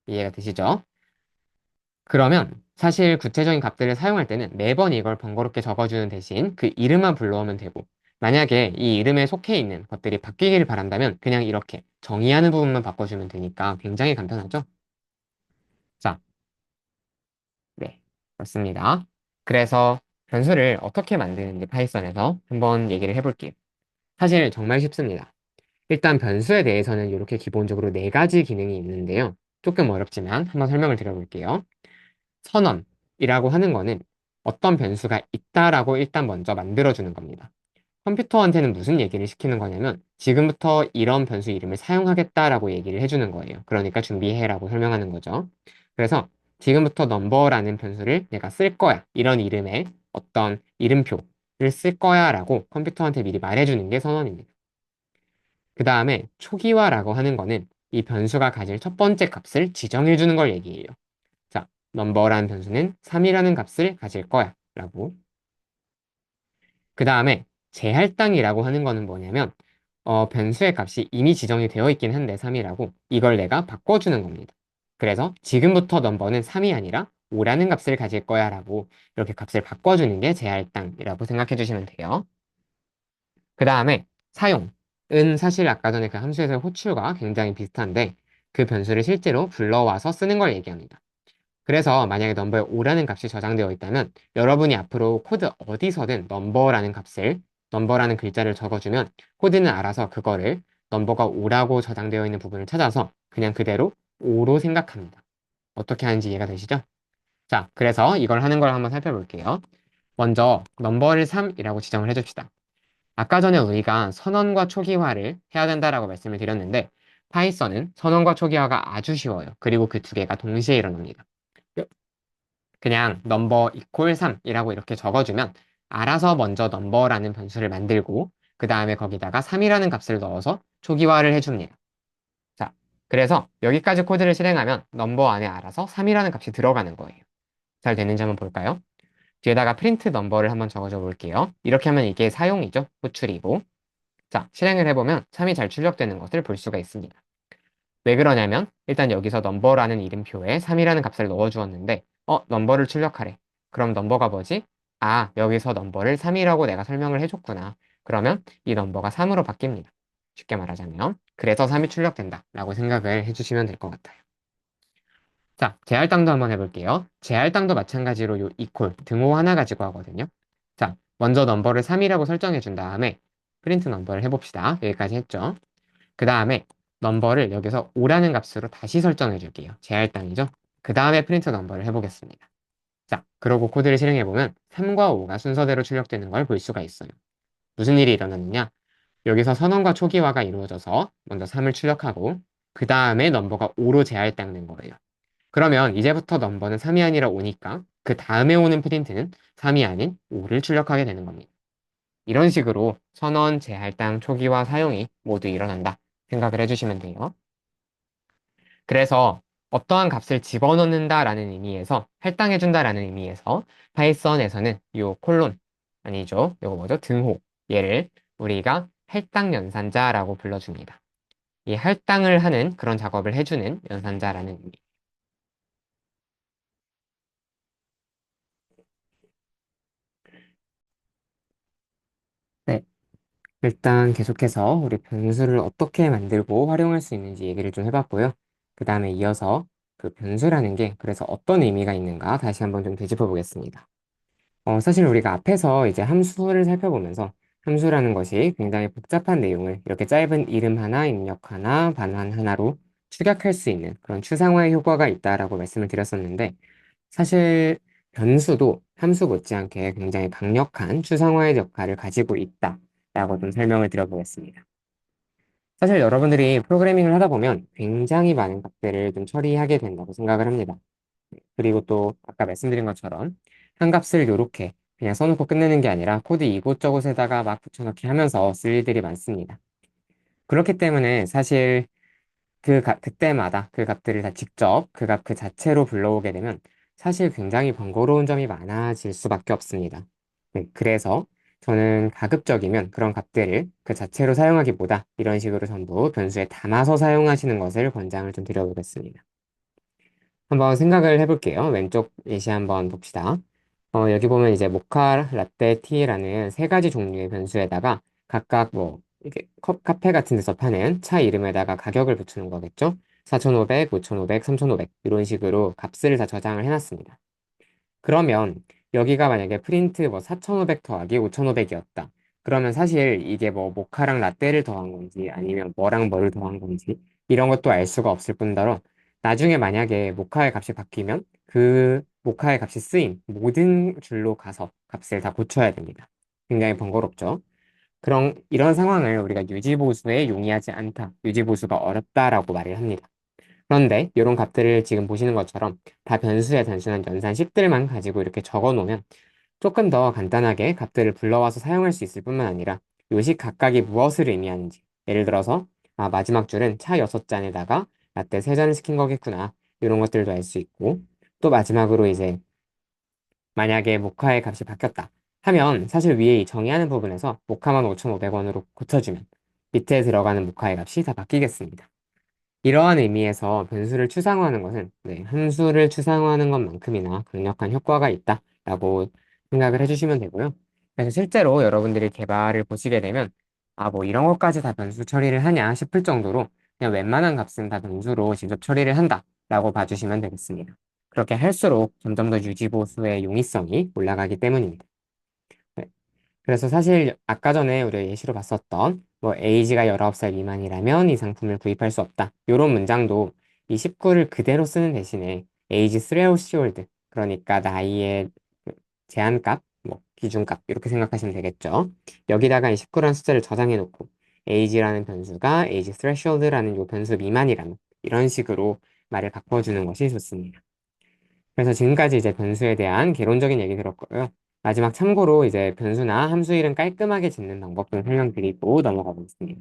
이해가 되시죠? 그러면 사실 구체적인 값들을 사용할 때는 매번 이걸 번거롭게 적어주는 대신 그 이름만 불러오면 되고, 만약에 이 이름에 속해 있는 것들이 바뀌기를 바란다면 그냥 이렇게 정의하는 부분만 바꿔주면 되니까 굉장히 간편하죠? 자, 네, 그렇습니다. 그래서 변수를 어떻게 만드는지 파이썬에서 한번 얘기를 해볼게요. 사실 정말 쉽습니다. 일단 변수에 대해서는 이렇게 기본적으로 네 가지 기능이 있는데요. 조금 어렵지만 한번 설명을 드려볼게요. 선언이라고 하는 거는 어떤 변수가 있다라고 일단 먼저 만들어주는 겁니다. 컴퓨터한테는 무슨 얘기를 시키는 거냐면 지금부터 이런 변수 이름을 사용하겠다라고 얘기를 해주는 거예요. 그러니까 준비해라고 설명하는 거죠. 그래서 지금부터 넘버라는 변수를 내가 쓸 거야. 이런 이름의 어떤 이름표를 쓸 거야라고 컴퓨터한테 미리 말해주는 게 선언입니다. 그 다음에 초기화라고 하는 거는 이 변수가 가질 첫 번째 값을 지정해 주는 걸 얘기해요. 자, 넘버라는 변수는 3이라는 값을 가질 거야 라고. 그 다음에 제할당이라고 하는 거는 뭐냐면 변수의 값이 이미 지정이 되어 있긴 한데 3이라고 이걸 내가 바꿔주는 겁니다. 그래서 지금부터 넘버는 3이 아니라 5라는 값을 가질 거야 라고 이렇게 값을 바꿔주는 게 제할당이라고 생각해 주시면 돼요. 그 다음에 사용은 사실 아까 전에 그 함수에서의 호출과 굉장히 비슷한데 그 변수를 실제로 불러와서 쓰는 걸 얘기합니다. 그래서 만약에 넘버에 5라는 값이 저장되어 있다면 여러분이 앞으로 코드 어디서든 넘버라는 값을 넘버라는 글자를 적어주면 코드는 알아서 그거를 넘버가 5라고 저장되어 있는 부분을 찾아서 그냥 그대로 5로 생각합니다. 어떻게 하는지 이해가 되시죠? 자, 그래서 이걸 하는 걸 한번 살펴볼게요. 먼저 넘버를 3이라고 지정을 해줍시다. 아까 전에 우리가 선언과 초기화를 해야 된다라고 말씀을 드렸는데 파이썬은 선언과 초기화가 아주 쉬워요. 그리고 그 두 개가 동시에 일어납니다. 그냥 넘버 이퀄 3이라고 이렇게 적어주면 알아서 먼저 넘버라는 변수를 만들고 그 다음에 거기다가 3이라는 값을 넣어서 초기화를 해줍니다. 자, 그래서 여기까지 코드를 실행하면 넘버 안에 알아서 3이라는 값이 들어가는 거예요. 잘 되는지 한번 볼까요? 뒤에다가 프린트 넘버를 한번 적어줘 볼게요. 이렇게 하면 이게 사용이죠. 호출이고. 자, 실행을 해보면 3이 잘 출력되는 것을 볼 수가 있습니다. 왜 그러냐면 일단 여기서 넘버라는 이름표에 3이라는 값을 넣어주었는데 넘버를 출력하래. 그럼 넘버가 뭐지? 아, 여기서 넘버를 3이라고 내가 설명을 해줬구나. 그러면 이 넘버가 3으로 바뀝니다. 쉽게 말하자면 그래서 3이 출력된다 라고 생각을 해주시면 될 것 같아요. 자, 제할당도 한번 해볼게요. 제할당도 마찬가지로 요 이퀄 등호 하나 가지고 하거든요. 자, 먼저 넘버를 3이라고 설정해 준 다음에 프린트 넘버를 해봅시다. 여기까지 했죠. 그 다음에 넘버를 여기서 5라는 값으로 다시 설정해 줄게요. 제할당이죠. 그 다음에 프린트 넘버를 해보겠습니다. 자, 그러고 코드를 실행해보면 3과 5가 순서대로 출력되는 걸 볼 수가 있어요. 무슨 일이 일어났느냐? 여기서 선언과 초기화가 이루어져서 먼저 3을 출력하고 그 다음에 넘버가 5로 재할당된 거예요. 그러면 이제부터 넘버는 3이 아니라 5니까 그 다음에 오는 프린트는 3이 아닌 5를 출력하게 되는 겁니다. 이런 식으로 선언, 재할당, 초기화, 사용이 모두 일어난다 생각을 해주시면 돼요. 그래서 어떠한 값을 집어넣는다라는 의미에서 할당해준다라는 의미에서 파이썬에서는 요 콜론 아니죠. 요거 뭐죠? 등호 얘를 우리가 할당 연산자라고 불러줍니다. 이 할당을 하는 그런 작업을 해주는 연산자라는 의미. 네, 일단 계속해서 우리 변수를 어떻게 만들고 활용할 수 있는지 얘기를 좀 해봤고요. 그 다음에 이어서 그 변수라는 게 그래서 어떤 의미가 있는가 다시 한번 좀 되짚어 보겠습니다. 사실 우리가 앞에서 이제 함수를 살펴보면서 함수라는 것이 굉장히 복잡한 내용을 이렇게 짧은 이름 하나, 입력 하나, 반환 하나로 축약할 수 있는 그런 추상화의 효과가 있다라고 말씀을 드렸었는데 사실 변수도 함수 못지않게 굉장히 강력한 추상화의 역할을 가지고 있다라고 좀 설명을 드려보겠습니다. 사실 여러분들이 프로그래밍을 하다 보면 굉장히 많은 값들을 좀 처리하게 된다고 생각을 합니다. 그리고 또 아까 말씀드린 것처럼 한 값을 요렇게 그냥 써놓고 끝내는 게 아니라 코드 이곳저곳에다가 막 붙여넣기 하면서 쓸 일들이 많습니다. 그렇기 때문에 사실 그때마다 그 값들을 다 직접 그 값 그 자체로 불러오게 되면 사실 굉장히 번거로운 점이 많아질 수밖에 없습니다. 네, 그래서 저는 가급적이면 그런 값들을 그 자체로 사용하기보다 이런 식으로 전부 변수에 담아서 사용하시는 것을 권장을 좀 드려보겠습니다. 한번 생각을 해볼게요. 왼쪽 예시 한번 봅시다. 여기 보면 이제 모카, 라떼, 티라는 세 가지 종류의 변수에다가 각각 뭐 이렇게 카페 같은 데서 파는 차 이름에다가 가격을 붙이는 거겠죠? 4,500, 5,500, 3,500 이런 식으로 값을 다 저장을 해놨습니다. 그러면 여기가 만약에 프린트 뭐 4,500 더하기 5,500이었다. 그러면 사실 이게 뭐 모카랑 라떼를 더한 건지 아니면 뭐랑 뭐를 더한 건지 이런 것도 알 수가 없을 뿐더러 나중에 만약에 모카의 값이 바뀌면 그 모카의 값이 쓰인 모든 줄로 가서 값을 다 고쳐야 됩니다. 굉장히 번거롭죠. 그런 이런 상황을 우리가 유지보수에 용이하지 않다, 유지보수가 어렵다라고 말을 합니다. 그런데 이런 값들을 지금 보시는 것처럼 다 변수의 단순한 연산식들만 가지고 이렇게 적어 놓으면 조금 더 간단하게 값들을 불러와서 사용할 수 있을 뿐만 아니라 요식 각각이 무엇을 의미하는지, 예를 들어서 마지막 줄은 차 6잔에다가 라떼 3잔을 시킨 거겠구나, 이런 것들도 알 수 있고, 또 마지막으로 이제 만약에 모카의 값이 바뀌었다 하면 사실 위에 이 정의하는 부분에서 모카만 5,500원으로 고쳐주면 밑에 들어가는 모카의 값이 다 바뀌겠습니다. 이러한 의미에서 변수를 추상화하는 것은 함수를 추상화하는 것만큼이나 강력한 효과가 있다라고 생각을 해주시면 되고요. 그래서 실제로 여러분들이 개발을 보시게 되면 뭐 이런 것까지 다 변수 처리를 하냐 싶을 정도로 그냥 웬만한 값은 다 변수로 직접 처리를 한다라고 봐주시면 되겠습니다. 그렇게 할수록 점점 더 유지보수의 용이성이 올라가기 때문입니다. 네. 그래서 사실 아까 전에 우리가 예시로 봤었던 뭐 에이지가 19살 미만이라면 이 상품을 구입할 수 없다. 이런 문장도 이 19를 그대로 쓰는 대신에 에이지 threshold, 그러니까 나이의 그 제한값, 뭐 기준값 이렇게 생각하시면 되겠죠. 여기다가 이 19라는 숫자를 저장해 놓고 에이지라는 변수가 에이지 threshold라는 요 변수 미만이라면 이런 식으로 말을 바꿔주는 것이 좋습니다. 그래서 지금까지 이제 변수에 대한 개론적인 얘기 들었고요. 마지막 참고로 이제 변수나 함수 이름 깔끔하게 짓는 방법 좀 설명드리고 넘어가 보겠습니다.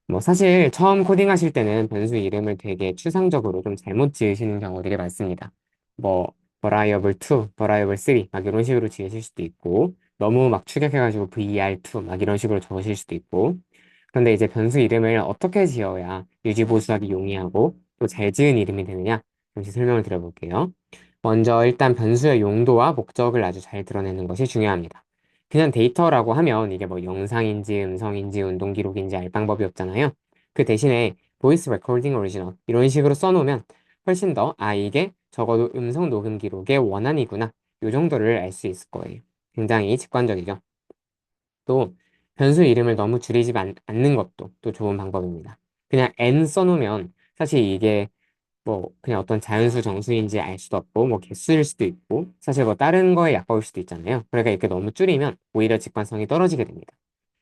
뭐 사실 처음 코딩하실 때는 변수 이름을 되게 추상적으로 좀 잘못 지으시는 경우들이 많습니다. 뭐 variable 2, variable 3 막 이런 식으로 지으실 수도 있고 너무 막 축약해가지고 var2 막 이런 식으로 적으실 수도 있고 그런데 이제 변수 이름을 어떻게 지어야 유지보수하기 용이하고 또 잘 지은 이름이 되느냐 잠시 설명을 드려볼게요. 먼저 일단 변수의 용도와 목적을 아주 잘 드러내는 것이 중요합니다. 그냥 데이터라고 하면 이게 뭐 영상인지 음성인지 운동 기록인지 알 방법이 없잖아요. 그 대신에 voice recording original 이런 식으로 써놓으면 훨씬 더 이게 적어도 음성 녹음 기록의 원한이구나 요 정도를 알 수 있을 거예요. 굉장히 직관적이죠. 또 변수 이름을 너무 줄이지 않는 것도 또 좋은 방법입니다. 그냥 n 써놓으면 사실 이게 뭐 그냥 어떤 자연수 정수인지 알 수도 없고 뭐 개수일 수도 있고 사실 뭐 다른 거에 약보일 수도 있잖아요. 그러니까 이렇게 너무 줄이면 오히려 직관성이 떨어지게 됩니다.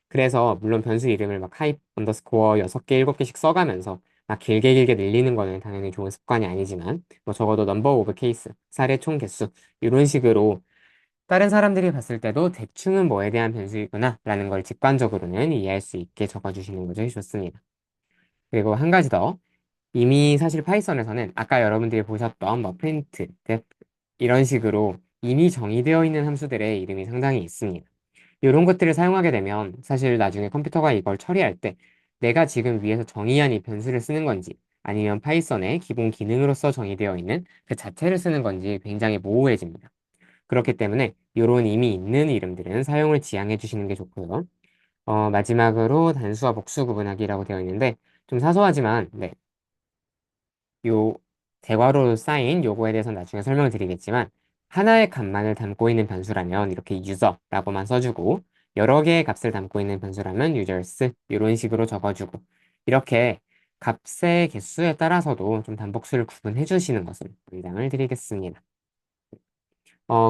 그래서 물론 변수 이름을 막 하이프 언더스코어 6개, 7개씩 써가면서 막 길게 길게 늘리는 거는 당연히 좋은 습관이 아니지만 뭐 적어도 넘버 오브 케이스, 사례 총 개수 이런 식으로 다른 사람들이 봤을 때도 대충은 뭐에 대한 변수이구나 라는 걸 직관적으로는 이해할 수 있게 적어주시는 것이 좋습니다. 그리고 한 가지 더 이미 사실 파이썬에서는 아까 여러분들이 보셨던 뭐 프린트, def 이런 식으로 이미 정의되어 있는 함수들의 이름이 상당히 있습니다. 이런 것들을 사용하게 되면 사실 나중에 컴퓨터가 이걸 처리할 때 내가 지금 위에서 정의한 이 변수를 쓰는 건지 아니면 파이썬의 기본 기능으로서 정의되어 있는 그 자체를 쓰는 건지 굉장히 모호해집니다. 그렇기 때문에 이런 이미 있는 이름들은 사용을 지양해 주시는 게 좋고요. 마지막으로 단수와 복수 구분하기라고 되어 있는데 좀 사소하지만 요 대괄호로 쌓인 요거에 대해서는 나중에 설명을 드리겠지만 하나의 값만을 담고 있는 변수라면 이렇게 user라고만 써주고 여러 개의 값을 담고 있는 변수라면 users 이런 식으로 적어주고 이렇게 값의 개수에 따라서도 좀 단복수를 구분해 주시는 것을 권장을 드리겠습니다.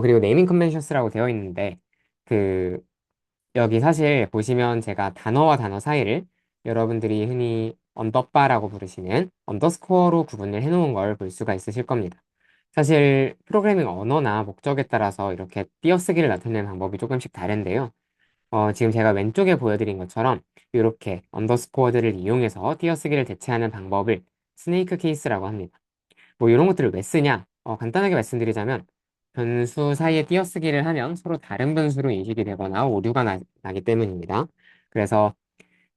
그리고 네이밍 컨벤션스라고 되어 있는데 그 여기 사실 보시면 제가 단어와 단어 사이를 여러분들이 흔히 언더바라고 부르시는 언더스코어로 구분을 해놓은 걸 볼 수가 있으실 겁니다. 사실 프로그래밍 언어나 목적에 따라서 이렇게 띄어쓰기를 나타내는 방법이 조금씩 다른데요. 지금 제가 왼쪽에 보여드린 것처럼 이렇게 언더스코어들을 이용해서 띄어쓰기를 대체하는 방법을 스네이크 케이스라고 합니다. 뭐 이런 것들을 왜 쓰냐? 간단하게 말씀드리자면 변수 사이에 띄어쓰기를 하면 서로 다른 변수로 인식이 되거나 오류가 나기 때문입니다. 그래서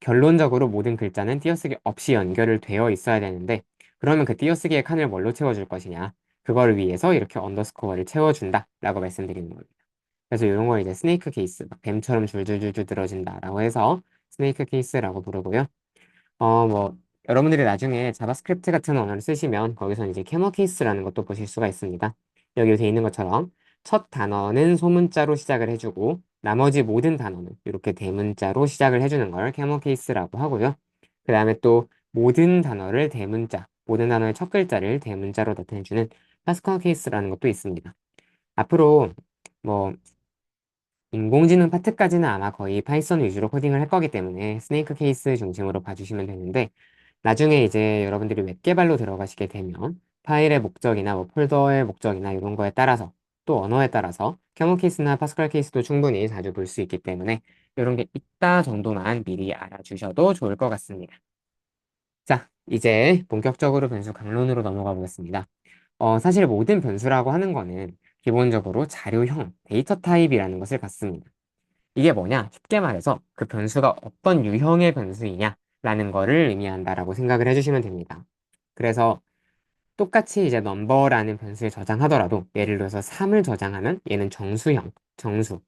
결론적으로 모든 글자는 띄어쓰기 없이 연결을 되어 있어야 되는데 그러면 그 띄어쓰기의 칸을 뭘로 채워줄 것이냐? 그걸 위해서 이렇게 언더스코어를 채워준다라고 말씀드리는 겁니다. 그래서 이런 걸 이제 스네이크 케이스, 막 뱀처럼 줄줄줄줄 들어진다라고 해서 스네이크 케이스라고 부르고요. 뭐 여러분들이 나중에 자바스크립트 같은 언어를 쓰시면 거기서 이제 캐머 케이스라는 것도 보실 수가 있습니다. 여기 돼 있는 것처럼 첫 단어는 소문자로 시작을 해주고 나머지 모든 단어는 이렇게 대문자로 시작을 해주는 걸 캐머 케이스라고 하고요. 그 다음에 또 모든 단어를 대문자, 모든 단어의 첫 글자를 대문자로 나타내주는 파스컬 케이스라는 것도 있습니다. 앞으로 뭐 인공지능 파트까지는 아마 거의 파이썬 위주로 코딩을 할 거기 때문에 스네이크 케이스 중심으로 봐주시면 되는데 나중에 이제 여러분들이 웹 개발로 들어가시게 되면 파일의 목적이나 뭐 폴더의 목적이나 이런 거에 따라서 또 언어에 따라서 캐머 케이스나 파스칼 케이스도 충분히 자주 볼 수 있기 때문에 이런 게 있다 정도만 미리 알아주셔도 좋을 것 같습니다. 자, 이제 본격적으로 변수 강론으로 넘어가 보겠습니다. 사실 모든 변수라고 하는 거는 기본적으로 자료형, 데이터 타입이라는 것을 갖습니다. 이게 뭐냐? 쉽게 말해서 그 변수가 어떤 유형의 변수이냐라는 거를 의미한다라고 생각을 해주시면 됩니다. 그래서 똑같이 이제 넘버라는 변수에 저장하더라도 예를 들어서 3을 저장하면 얘는 정수형, 정수,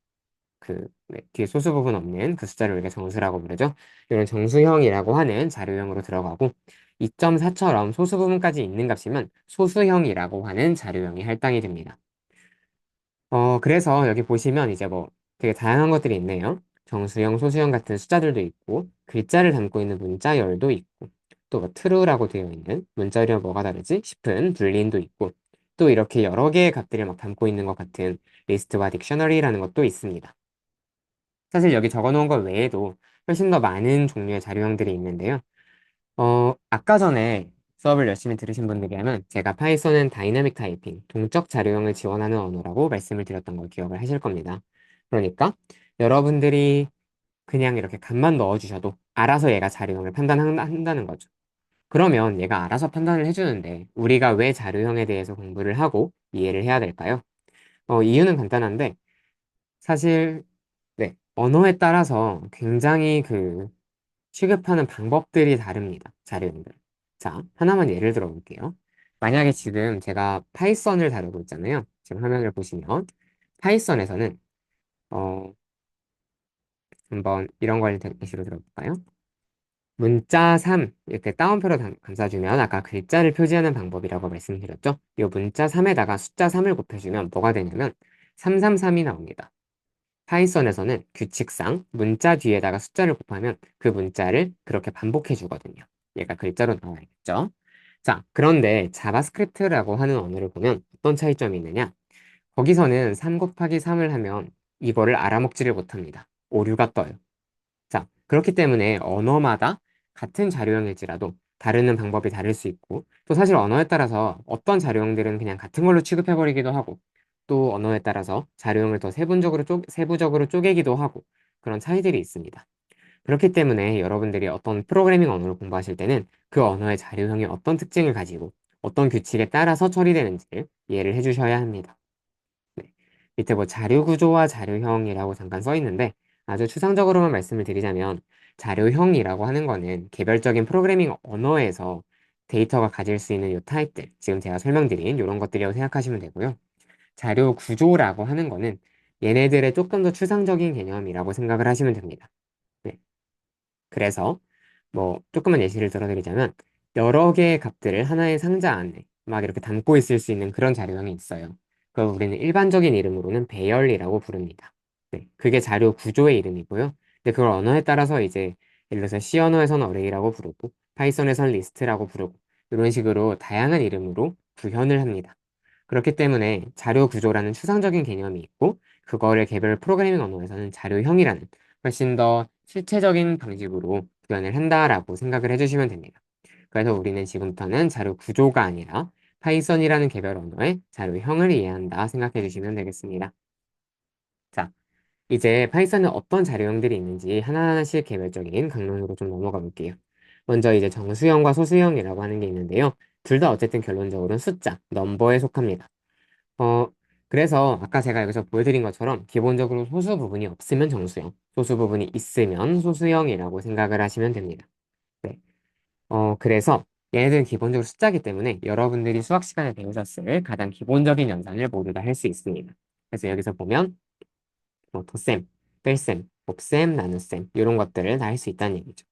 뒤에 소수 부분 없는 그 숫자를 우리가 정수라고 부르죠. 이런 정수형이라고 하는 자료형으로 들어가고 2.4처럼 소수 부분까지 있는 값이면 소수형이라고 하는 자료형이 할당이 됩니다. 그래서 여기 보시면 이제 뭐 되게 다양한 것들이 있네요. 정수형, 소수형 같은 숫자들도 있고, 글자를 담고 있는 문자열도 있고, 또 뭐 true라고 되어 있는 문자열이랑 뭐가 다르지 싶은 불린도 있고, 또 이렇게 여러 개의 값들을 막 담고 있는 것 같은 리스트와 딕셔너리라는 것도 있습니다. 사실 여기 적어 놓은 것 외에도 훨씬 더 많은 종류의 자료형들이 있는데요. 아까 전에 수업을 열심히 들으신 분들이라면 제가 파이썬은 다이나믹 타이핑, 동적 자료형을 지원하는 언어라고 말씀을 드렸던 걸 기억을 하실 겁니다. 그러니까 여러분들이 그냥 이렇게 값만 넣어주셔도 알아서 얘가 자료형을 판단한다는 거죠. 그러면 얘가 알아서 판단을 해주는데 우리가 왜 자료형에 대해서 공부를 하고 이해를 해야 될까요? 이유는 간단한데 사실 네, 언어에 따라서 굉장히 취급하는 방법들이 다릅니다. 자료형들. 자, 하나만 예를 들어 볼게요. 만약에 지금 제가 파이썬을 다루고 있잖아요. 지금 화면을 보시면 파이썬에서는 어, 한번 이런 걸 예시로 들어볼까요? 문자 3 이렇게 따옴표로 감싸주면 아까 글자를 표지하는 방법이라고 말씀드렸죠. 이 문자 3에다가 숫자 3을 곱해주면 뭐가 되냐면 333이 나옵니다. 파이썬에서는 규칙상 문자 뒤에다가 숫자를 곱하면 그 문자를 그렇게 반복해 주거든요. 얘가 글자로 나와야겠죠. 자, 그런데 자바스크립트라고 하는 언어를 보면 어떤 차이점이 있느냐? 거기서는 3 곱하기 3을 하면 이거를 알아먹지를 못합니다. 오류가 떠요. 자, 그렇기 때문에 언어마다 같은 자료형일지라도 다루는 방법이 다를 수 있고, 또 사실 언어에 따라서 어떤 자료형들은 그냥 같은 걸로 취급해버리기도 하고, 또 언어에 따라서 자료형을 더 세부적으로 쪼개기도 하고, 그런 차이들이 있습니다. 그렇기 때문에 여러분들이 어떤 프로그래밍 언어를 공부하실 때는 그 언어의 자료형이 어떤 특징을 가지고 어떤 규칙에 따라서 처리되는지를 이해를 해주셔야 합니다. 네. 밑에 뭐 자료 구조와 자료형이라고 잠깐 써 있는데 아주 추상적으로만 말씀을 드리자면 자료형이라고 하는 거는 개별적인 프로그래밍 언어에서 데이터가 가질 수 있는 요 타입들, 지금 제가 설명드린 이런 것들이라고 생각하시면 되고요. 자료 구조라고 하는 거는 얘네들의 조금 더 추상적인 개념이라고 생각을 하시면 됩니다. 네. 그래서 뭐 조금만 예시를 들어드리자면 여러 개의 값들을 하나의 상자 안에 막 이렇게 담고 있을 수 있는 그런 자료형이 있어요. 그걸 우리는 일반적인 이름으로는 배열이라고 부릅니다. 네, 그게 자료 구조의 이름이고요. 근데 그걸 언어에 따라서 이제 예를 들어서 C 언어에서는 어레이라고 부르고 파이썬에서는 리스트라고 부르고 이런 식으로 다양한 이름으로 구현을 합니다. 그렇기 때문에 자료 구조라는 추상적인 개념이 있고 그거를 개별 프로그래밍 언어에서는 자료형이라는 훨씬 더 실체적인 방식으로 구현을 한다라고 생각을 해주시면 됩니다. 그래서 우리는 지금부터는 자료 구조가 아니라 파이썬이라는 개별 언어의 자료형을 이해한다 생각해 주시면 되겠습니다. 자, 이제 파이썬은 어떤 자료형들이 있는지 하나하나씩 개별적인 강론으로 좀 넘어가 볼게요. 먼저 이제 정수형과 소수형이라고 하는 게 있는데요. 둘 다 어쨌든 결론적으로는 숫자, 넘버에 속합니다. 어, 그래서 아까 제가 여기서 보여드린 것처럼 기본적으로 소수 부분이 없으면 정수형, 소수 부분이 있으면 소수형이라고 생각을 하시면 됩니다. 네. 그래서 얘네들은 기본적으로 숫자이기 때문에 여러분들이 수학 시간에 배우셨을 가장 기본적인 연산을 모두 다 할 수 있습니다. 그래서 여기서 보면 뭐 덧셈, 뺄셈, 곱셈, 나눗셈 이런 것들을 다 할 수 있다는 얘기죠.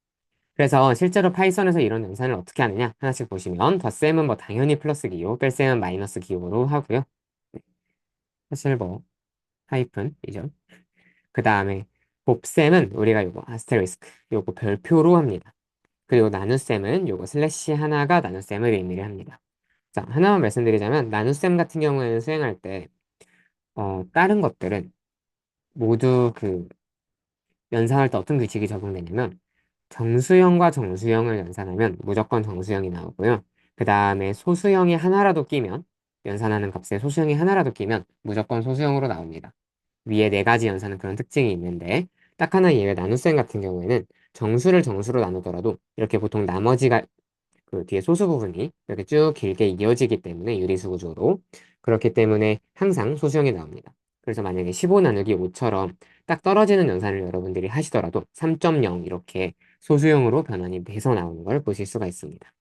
그래서 실제로 파이썬에서 이런 연산을 어떻게 하느냐 하나씩 보시면 덧셈은 뭐 당연히 플러스 기호, 뺄셈은 마이너스 기호로 하고요. 네, 사실 뭐 하이픈이죠. 그 다음에 곱셈은 우리가 요거 아스테리스크 요거 별표로 합니다. 그리고 나눗셈은 요거 슬래시 하나가 나눗셈을 의미를 합니다. 자, 하나만 말씀드리자면 나눗셈 같은 경우에는 수행할 때 다른 것들은 모두 그 연산할 때 어떤 규칙이 적용되냐면 정수형과 정수형을 연산하면 무조건 정수형이 나오고요. 그 다음에 소수형이 하나라도 끼면 연산하는 값에 소수형이 하나라도 끼면 무조건 소수형으로 나옵니다. 위에 네 가지 연산은 그런 특징이 있는데 딱 하나 예외 나눗셈 같은 경우에는 정수를 정수로 나누더라도 이렇게 보통 나머지가 그 뒤에 소수 부분이 이렇게 쭉 길게 이어지기 때문에 유리수 구조로 그렇기 때문에 항상 소수형이 나옵니다. 그래서 만약에 15 나누기 5처럼 딱 떨어지는 연산을 여러분들이 하시더라도 3.0 이렇게 소수형으로 변환이 돼서 나오는 걸 보실 수가 있습니다.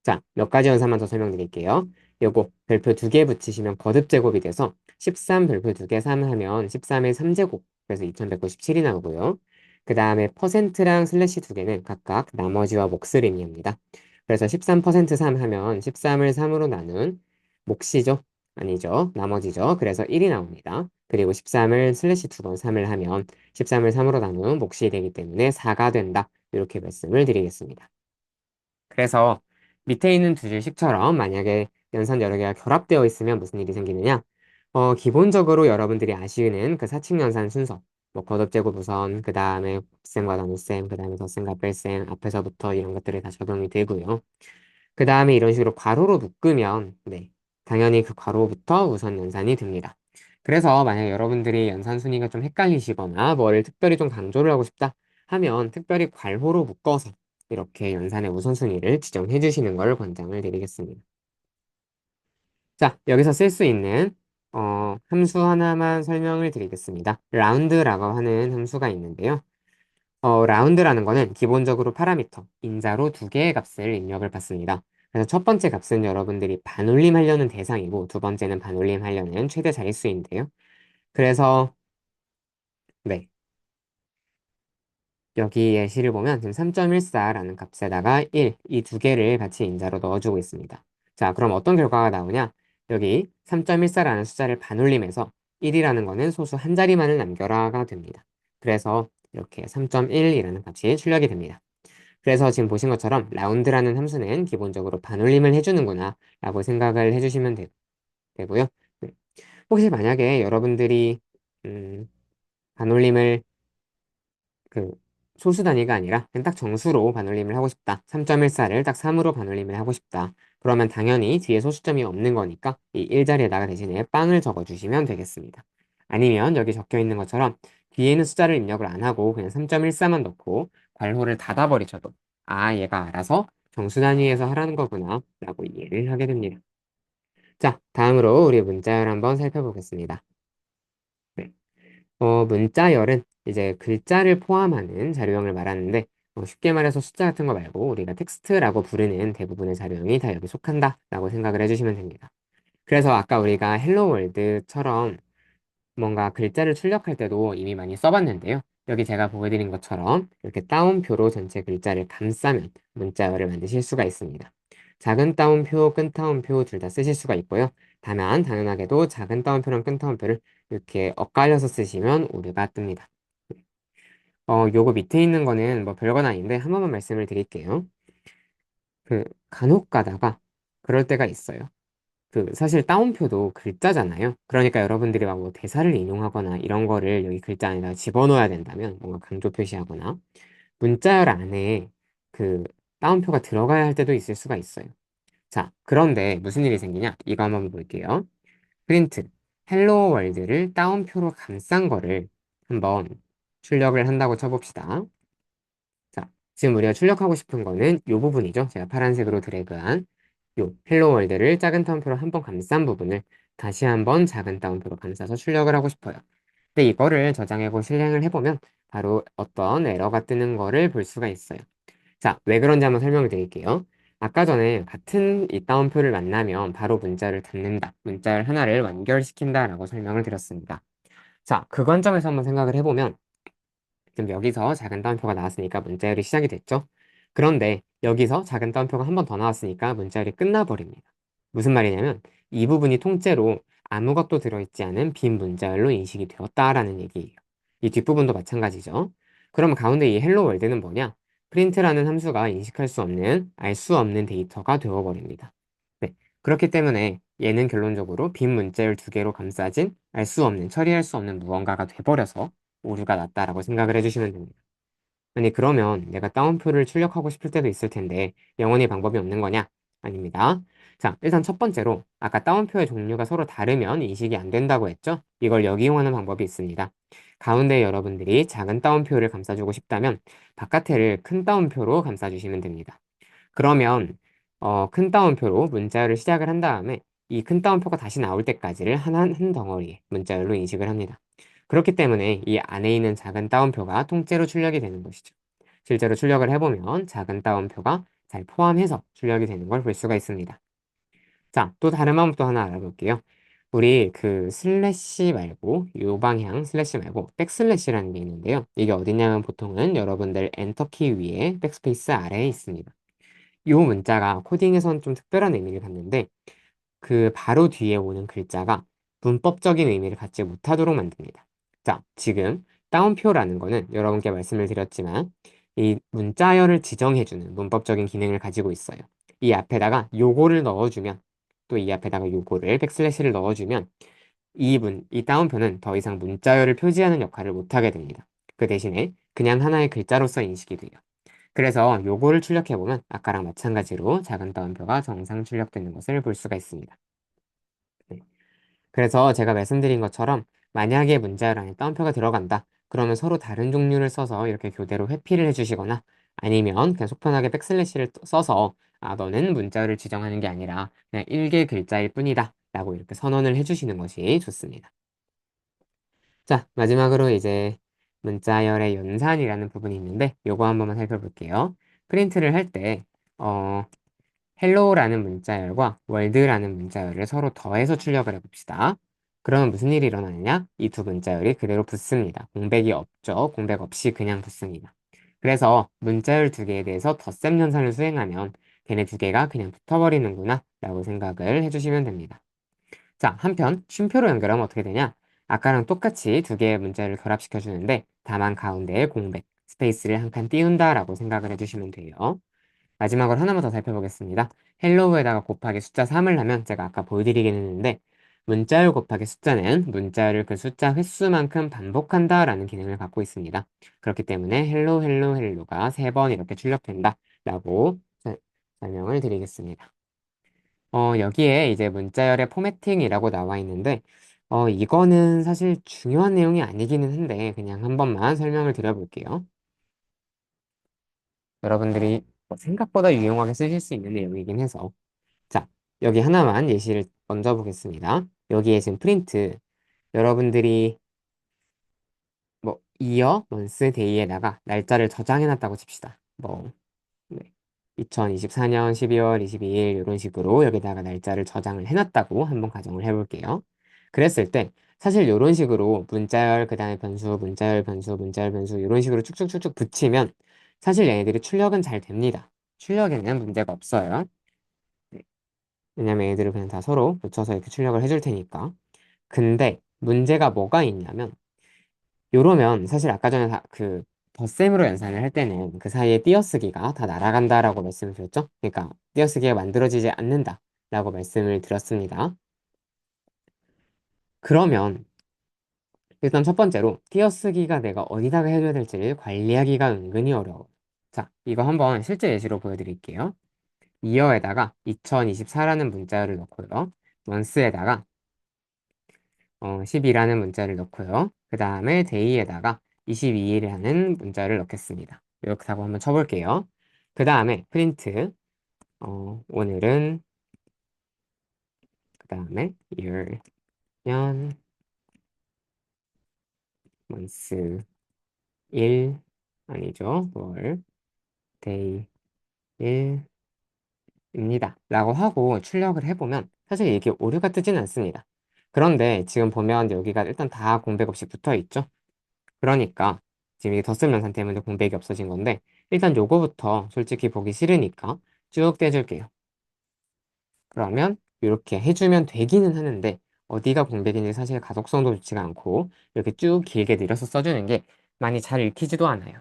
자, 몇 가지 연산만 더 설명드릴게요. 요거 별표 두 개 붙이시면 거듭 제곱이 돼서 13 별표 두 개 3 하면 13의 3제곱 그래서 2197이 나오고요. 그 다음에 퍼센트랑 슬래시 두 개는 각각 나머지와 몫을 의미합니다. 그래서 13% 3 하면 13을 3으로 나눈 몫이죠. 아니죠. 나머지죠. 그래서 1이 나옵니다. 그리고 13을 슬래시 두 번 3을 하면 13을 3으로 나눈 몫이 되기 때문에 4가 된다. 이렇게 말씀을 드리겠습니다. 그래서 밑에 있는 두 줄씩처럼 만약에 연산 여러 개가 결합되어 있으면 무슨 일이 생기느냐? 기본적으로 여러분들이 아시는 그 사칙 연산 순서, 뭐 거듭제곱 우선, 그 다음에 곱셈과 나눗셈, 그 다음에 덧셈과 뺄셈, 앞에서부터 이런 것들이 다 적용이 되고요. 그 다음에 이런 식으로 괄호로 묶으면, 네, 당연히 그 괄호부터 우선 연산이 됩니다. 그래서 만약에 여러분들이 연산 순위가 좀 헷갈리시거나 뭐를 특별히 좀 강조를 하고 싶다 하면 특별히 괄호로 묶어서 이렇게 연산의 우선순위를 지정해 주시는 걸 권장을 드리겠습니다. 자, 여기서 쓸 수 있는 함수 하나만 설명을 드리겠습니다. 라운드라고 하는 함수가 있는데요. 라운드라는 거는 기본적으로 파라미터, 인자로 두 개의 값을 입력을 받습니다. 그래서 첫 번째 값은 여러분들이 반올림 하려는 대상이고 두 번째는 반올림 하려는 최대 자릿수인데요. 그래서 네, 여기 예시를 보면 지금 3.14라는 값에다가 1, 이 두 개를 같이 인자로 넣어주고 있습니다. 자, 그럼 어떤 결과가 나오냐? 여기 3.14라는 숫자를 반올림해서 1이라는 거는 소수 한 자리만을 남겨라가 됩니다. 그래서 이렇게 3.1이라는 값이 출력이 됩니다. 그래서 지금 보신 것처럼 라운드라는 함수는 기본적으로 반올림을 해주는구나 라고 생각을 해주시면 되고요. 네. 혹시 만약에 여러분들이 반올림을 그 소수 단위가 아니라 그냥 딱 정수로 반올림을 하고 싶다. 3.14를 딱 3으로 반올림을 하고 싶다. 그러면 당연히 뒤에 소수점이 없는 거니까 이 1자리에다가 대신에 빵을 적어주시면 되겠습니다. 아니면 여기 적혀 있는 것처럼 뒤에 있는 숫자를 입력을 안 하고 그냥 3.14만 넣고 괄호를 닫아버리셔도 아, 얘가 알아서 정수 단위에서 하라는 거구나 라고 이해를 하게 됩니다. 자, 다음으로 우리 문자열 한번 살펴보겠습니다. 네. 문자열은 이제 글자를 포함하는 자료형을 말하는데 쉽게 말해서 숫자 같은 거 말고 우리가 텍스트라고 부르는 대부분의 자료형이 다 여기 속한다라고 생각을 해주시면 됩니다. 그래서 아까 우리가 헬로 월드처럼 뭔가 글자를 출력할 때도 이미 많이 써봤는데요. 여기 제가 보여드린 것처럼 이렇게 따옴표로 전체 글자를 감싸면 문자열을 만드실 수가 있습니다. 작은 따옴표, 큰 따옴표 둘 다 쓰실 수가 있고요. 다만 당연하게도 작은 따옴표랑 큰 따옴표를 이렇게 엇갈려서 쓰시면 오류가 뜹니다. 요거 밑에 있는 거는 뭐 별건 아닌데 한 번만 말씀을 드릴게요. 그 간혹 가다가 그럴 때가 있어요. 그 사실 따옴표도 글자잖아요. 그러니까 여러분들이 막 뭐 대사를 인용하거나 이런 거를 여기 글자 안에다 집어넣어야 된다면 뭔가 강조 표시하거나 문자열 안에 그 따옴표가 들어가야 할 때도 있을 수가 있어요. 자, 그런데 무슨 일이 생기냐? 이거 한번 볼게요. 프린트 헬로 월드를 따옴표로 감싼 거를 한번 출력을 한다고 쳐봅시다. 자, 지금 우리가 출력하고 싶은 거는 이 부분이죠. 제가 파란색으로 드래그한 요 헬로 월드를 작은 따옴표로 한번 감싼 부분을 다시 한번 작은 따옴표로 감싸서 출력을 하고 싶어요. 근데 이거를 저장하고 실행을 해보면 바로 어떤 에러가 뜨는 거를 볼 수가 있어요. 자, 왜 그런지 한번 설명을 드릴게요. 아까 전에 같은 이 따옴표를 만나면 바로 문자를 닫는다, 문자를 하나를 완결시킨다라고 설명을 드렸습니다. 자, 그 관점에서 한번 생각을 해보면 지금 여기서 작은 따옴표가 나왔으니까 문자열이 시작이 됐죠? 그런데 여기서 작은 따옴표가 한 번 더 나왔으니까 문자열이 끝나버립니다. 무슨 말이냐면 이 부분이 통째로 아무것도 들어있지 않은 빈 문자열로 인식이 되었다라는 얘기예요. 이 뒷부분도 마찬가지죠. 그럼 가운데 이 헬로 월드는 뭐냐? 프린트라는 함수가 인식할 수 없는, 알 수 없는 데이터가 되어버립니다. 네. 그렇기 때문에 얘는 결론적으로 빈 문자열 두 개로 감싸진 알 수 없는, 처리할 수 없는 무언가가 돼버려서 오류가 났다라고 생각을 해주시면 됩니다. 아니, 그러면 내가 따옴표를 출력하고 싶을 때도 있을 텐데 영원히 방법이 없는 거냐? 아닙니다. 자, 일단 첫 번째로 아까 따옴표의 종류가 서로 다르면 인식이 안 된다고 했죠? 이걸 역이용하는 방법이 있습니다. 가운데 여러분들이 작은 따옴표를 감싸주고 싶다면 바깥에를 큰 따옴표로 감싸주시면 됩니다. 그러면 큰 따옴표로 문자열을 시작을 한 다음에 이 큰 따옴표가 다시 나올 때까지를 한 덩어리의 문자열로 인식을 합니다. 그렇기 때문에 이 안에 있는 작은 따옴표가 통째로 출력이 되는 것이죠. 실제로 출력을 해보면 작은 따옴표가 잘 포함해서 출력이 되는 걸 볼 수가 있습니다. 자, 또 다른 방법도 하나 알아볼게요. 우리 그 슬래시 말고 요 방향 슬래시 말고 백슬래시라는 게 있는데요. 이게 어디냐면 보통은 여러분들 엔터키 위에 백스페이스 아래에 있습니다. 요 문자가 코딩에선 좀 특별한 의미를 갖는데 그 바로 뒤에 오는 글자가 문법적인 의미를 갖지 못하도록 만듭니다. 자, 지금 따옴표라는 거는 여러분께 말씀을 드렸지만 이 문자열을 지정해주는 문법적인 기능을 가지고 있어요. 이 앞에다가 요거를 넣어주면 또 이 앞에다가 요거를 백슬래시를 넣어주면 이 따옴표는 더 이상 문자열을 표지하는 역할을 못하게 됩니다. 그 대신에 그냥 하나의 글자로서 인식이 돼요. 그래서 요거를 출력해보면 아까랑 마찬가지로 작은 따옴표가 정상 출력되는 것을 볼 수가 있습니다. 네. 그래서 제가 말씀드린 것처럼 만약에 문자열 안에 따옴표가 들어간다. 그러면 서로 다른 종류를 써서 이렇게 교대로 회피를 해주시거나 아니면 그냥 속편하게 백슬래시를 써서 아, 너는 문자열을 지정하는 게 아니라 그냥 일개 글자일 뿐이다. 라고 이렇게 선언을 해주시는 것이 좋습니다. 자, 마지막으로 이제 문자열의 연산이라는 부분이 있는데 요거 한 번만 살펴볼게요. 프린트를 할 때, 헬로우라는 문자열과 월드라는 문자열을 서로 더해서 출력을 해봅시다. 그러면 무슨 일이 일어나느냐? 이 두 문자열이 그대로 붙습니다. 공백이 없죠. 공백 없이 그냥 붙습니다. 그래서 문자열 두 개에 대해서 덧셈 연산을 수행하면 걔네 두 개가 그냥 붙어버리는구나 라고 생각을 해주시면 됩니다. 자, 한편 쉼표로 연결하면 어떻게 되냐? 아까랑 똑같이 두 개의 문자를 결합시켜 주는데 다만 가운데에 공백, 스페이스를 한 칸 띄운다라고 생각을 해주시면 돼요. 마지막으로 하나만 더 살펴보겠습니다. 헬로우에다가 곱하기 숫자 3을 하면 제가 아까 보여드리긴 했는데 문자열 곱하기 숫자는 문자열을 그 숫자 횟수만큼 반복한다라는 기능을 갖고 있습니다. 그렇기 때문에 헬로 헬로 헬로가 3번 이렇게 출력된다 라고 설명을 드리겠습니다. 여기에 이제 문자열의 포매팅이라고 나와 있는데, 이거는 사실 중요한 내용이 아니기는 한데, 그냥 한 번만 설명을 드려볼게요. 여러분들이 생각보다 유용하게 쓰실 수 있는 내용이긴 해서. 자, 여기 하나만 예시를 얹어 보겠습니다. 여기에 지금 프린트, 여러분들이 뭐, 이어, 먼스, 데이에다가 날짜를 저장해놨다고 칩시다. 뭐, 네. 2024년 12월 22일 이런 식으로 여기다가 날짜를 저장을 해놨다고 한번 가정을 해볼게요. 그랬을 때 사실 이런 식으로 문자열 그다음에 변수, 문자열 변수, 문자열 변수 이런 식으로 쭉쭉쭉쭉 붙이면 사실 얘네들이 출력은 잘 됩니다. 출력에는 문제가 없어요. 네. 왜냐면 얘들을 그냥 다 서로 붙여서 이렇게 출력을 해줄 테니까. 근데 문제가 뭐가 있냐면 요러면 사실 아까 전에 그 덧셈으로 연산을 할 때는 그 사이에 띄어쓰기가 다 날아간다라고 말씀을 드렸죠? 그러니까 띄어쓰기가 만들어지지 않는다라고 말씀을 드렸습니다. 그러면 일단 첫 번째로 띄어쓰기가 내가 어디다가 해줘야 될지를 관리하기가 은근히 어려워. 자, 이거 한번 실제 예시로 보여드릴게요. 이어에다가 2024라는 문자를 넣고요. month에다가 10이라는 문자를 넣고요. 그 다음에 day에다가 22일이라는 문자를 넣겠습니다. 이렇게 하고 한번 쳐볼게요. 그 다음에 프린트, 오늘은 다음에 year, 년, month, 일, 아니죠. 월, day, 일입니다. 라고 하고 출력을 해보면 사실 이게 오류가 뜨진 않습니다. 그런데 지금 보면 여기가 일단 다 공백 없이 붙어 있죠. 그러니까 지금 이게 덧셈 연산 때문에 공백이 없어진 건데 일단 요거부터 솔직히 보기 싫으니까 쭉 떼줄게요. 그러면 이렇게 해주면 되기는 하는데 어디가 공백인지 사실 가독성도 좋지가 않고 이렇게 쭉 길게 늘려서 써주는 게 많이 잘 읽히지도 않아요.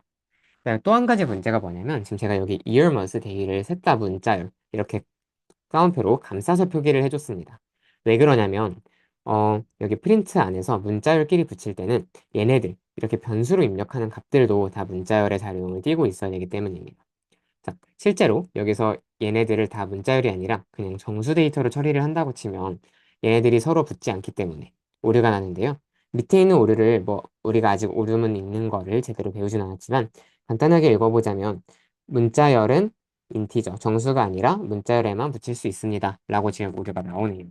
또 한 가지 문제가 뭐냐면 지금 제가 여기 year, month, day를 셋 다 문자열 이렇게 따옴표로 감싸서 표기를 해줬습니다. 왜 그러냐면 여기 프린트 안에서 문자열끼리 붙일 때는 얘네들 이렇게 변수로 입력하는 값들도 다 문자열의 자료용을 띄고 있어야 되기 때문입니다. 자, 실제로 여기서 얘네들을 다 문자열이 아니라 그냥 정수 데이터로 처리를 한다고 치면 얘네들이 서로 붙지 않기 때문에 오류가 나는데요. 밑에 있는 오류를 뭐 우리가 아직 오류문 있는 거를 제대로 배우진 않았지만 간단하게 읽어보자면 문자열은 인티저, 정수가 아니라 문자열에만 붙일 수 있습니다. 라고 지금 오류가 나오네요.